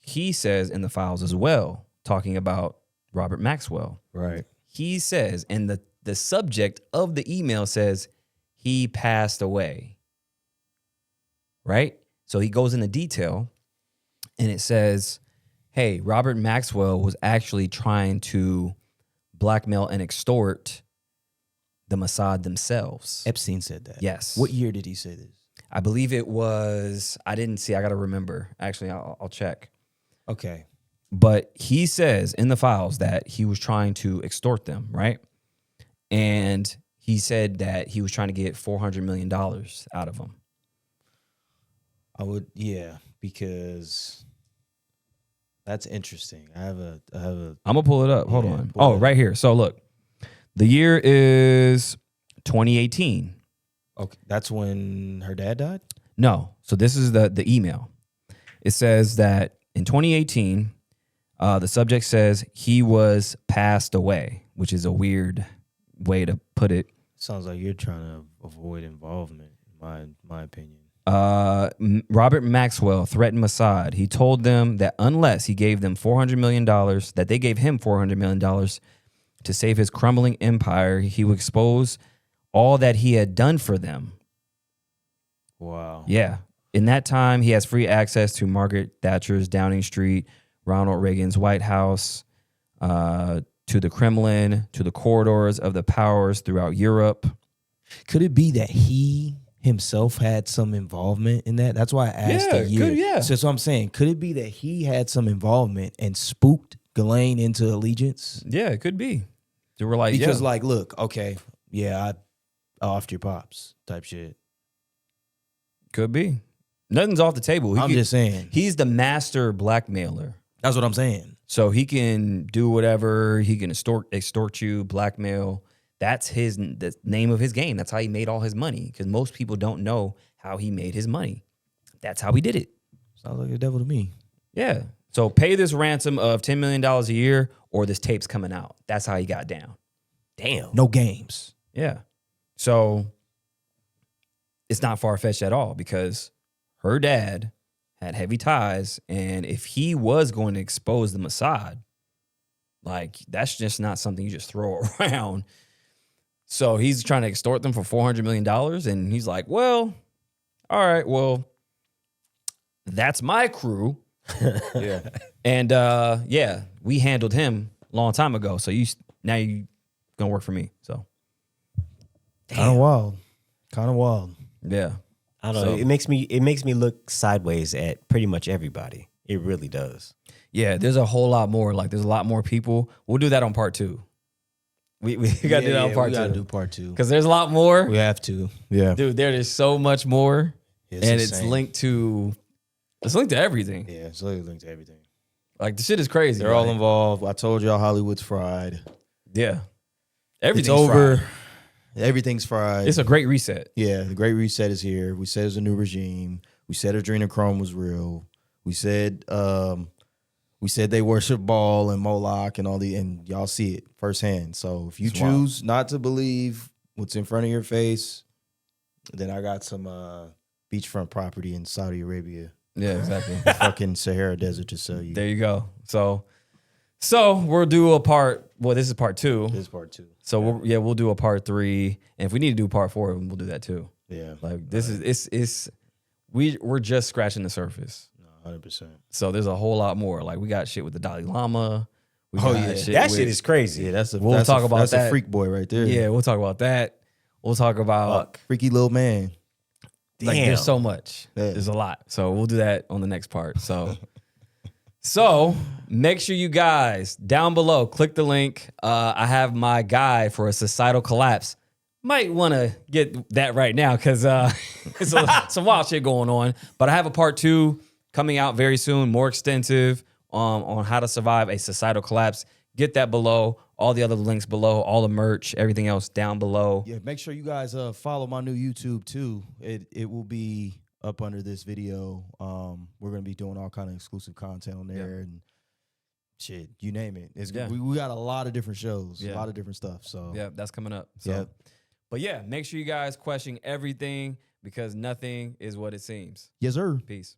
he says in the files as well, talking about Robert Maxwell. Right. He says, and the subject of the email says he passed away. Right? So he goes into detail and it says, hey, Robert Maxwell was actually trying to blackmail and extort the Mossad themselves. Epstein said that. Yes. What year did he say this? I believe it was, I didn't see, I got to remember. Actually, I'll check. Okay. But he says in the files that he was trying to extort them, right? And he said that he was trying to get $400 million out of them. Because that's interesting. I have a. I'm gonna pull it up. Hold Yeah, on. pull it Oh, up. right here. So look, the year is 2018. Okay, that's when her dad died. No, so this is the email. It says that in 2018, the subject says he was passed away, which is a weird way to put it. Sounds like you're trying to avoid involvement. In my opinion. Robert Maxwell threatened Mossad. He told them that unless he gave them $400 million, that they gave him $400 million to save his crumbling empire, he would expose all that he had done for them. Wow. Yeah. In that time, he has free access to Margaret Thatcher's Downing Street, Ronald Reagan's White House, to the Kremlin, to the corridors of the powers throughout Europe. Could it be that he himself had some involvement in that? That's why I asked Yeah, the year. could- yeah. So that's what I'm saying. Could it be that he had some involvement and spooked Ghislaine into allegiance? Yeah, it could be. They were like, Because, yeah. look, okay, yeah, I offed your pops type shit. Could be. Nothing's off the table. I'm just saying. He's the master blackmailer. That's what I'm saying. So he can do whatever. He can extort you, blackmail. That's the name of his game. That's how he made all his money. Because most people don't know how he made his money. That's how he did it. Sounds like the devil to me. Yeah. So pay this ransom of $10 million a year or this tape's coming out. That's how he got down. Damn. No games. Yeah. So it's not far-fetched at all because her dad had heavy ties. And if he was going to expose the Mossad, like that's just not something you just throw around. So he's trying to extort them for $400 million. And he's like, well, all right, well, that's my crew. Yeah. And we handled him a long time ago. So now you gonna work for me. So Kind of wild. Kind of wild. yeah. I don't know. So- It makes me look sideways at pretty much everybody. It really does. Yeah, there's a whole lot more. Like there's a lot more people. We'll do that on part 2. We gotta do that on part we gotta 2. do part 2. Because there's a lot more. We have to. Yeah. Dude, there is so much more. And it's insane. linked to everything. Yeah, it's literally linked to everything. Like the shit is crazy. They're all like, involved. I told y'all Hollywood's fried. Yeah. It's Everything's over. fried. Everything's fried. It's a great reset. Yeah, the Great Reset is here. We said it's a new regime. We said adrenochrome was real. We said they worship Baal and Moloch and and y'all see it firsthand. So if you It's wild. choose not to believe what's in front of your face, then I got some beachfront property in Saudi Arabia, Yeah, exactly. the fucking Sahara Desert to sell you. There you go. So we'll do a part. Well, this is part 2. This is part 2. So we'll do a part 3, and if we need to do part 4, we'll do that too. Yeah, Like this is we're just scratching the surface. no, 100%. So there's a whole lot more. Like we got shit with the Dalai Lama, We Oh, got yeah. That with- shit is crazy. Yeah, that's a We'll that's talk a, about that's that. a freak boy right there. Yeah, we'll talk about that. We'll talk about Fuck. Freaky little man. like Damn. there's so much. Yeah. There's a lot. So we'll do that on the next part. So make sure you guys down below click the link. I have my guide for a societal collapse. Might want to get that right now because it's some wild shit going on. But I have a part 2 coming out very soon, more extensive on how to survive a societal collapse. Get that below. All the other links below, all the merch, everything else down below. Yeah, make sure you guys follow my new YouTube too. It will be up under this video. We're gonna be doing all kind of exclusive content on there and shit, you name it. We got a lot of different shows, a lot of different stuff. So Yeah, that's coming up. So, yeah. But yeah, make sure you guys question everything because nothing is what it seems. Yes, sir. Peace.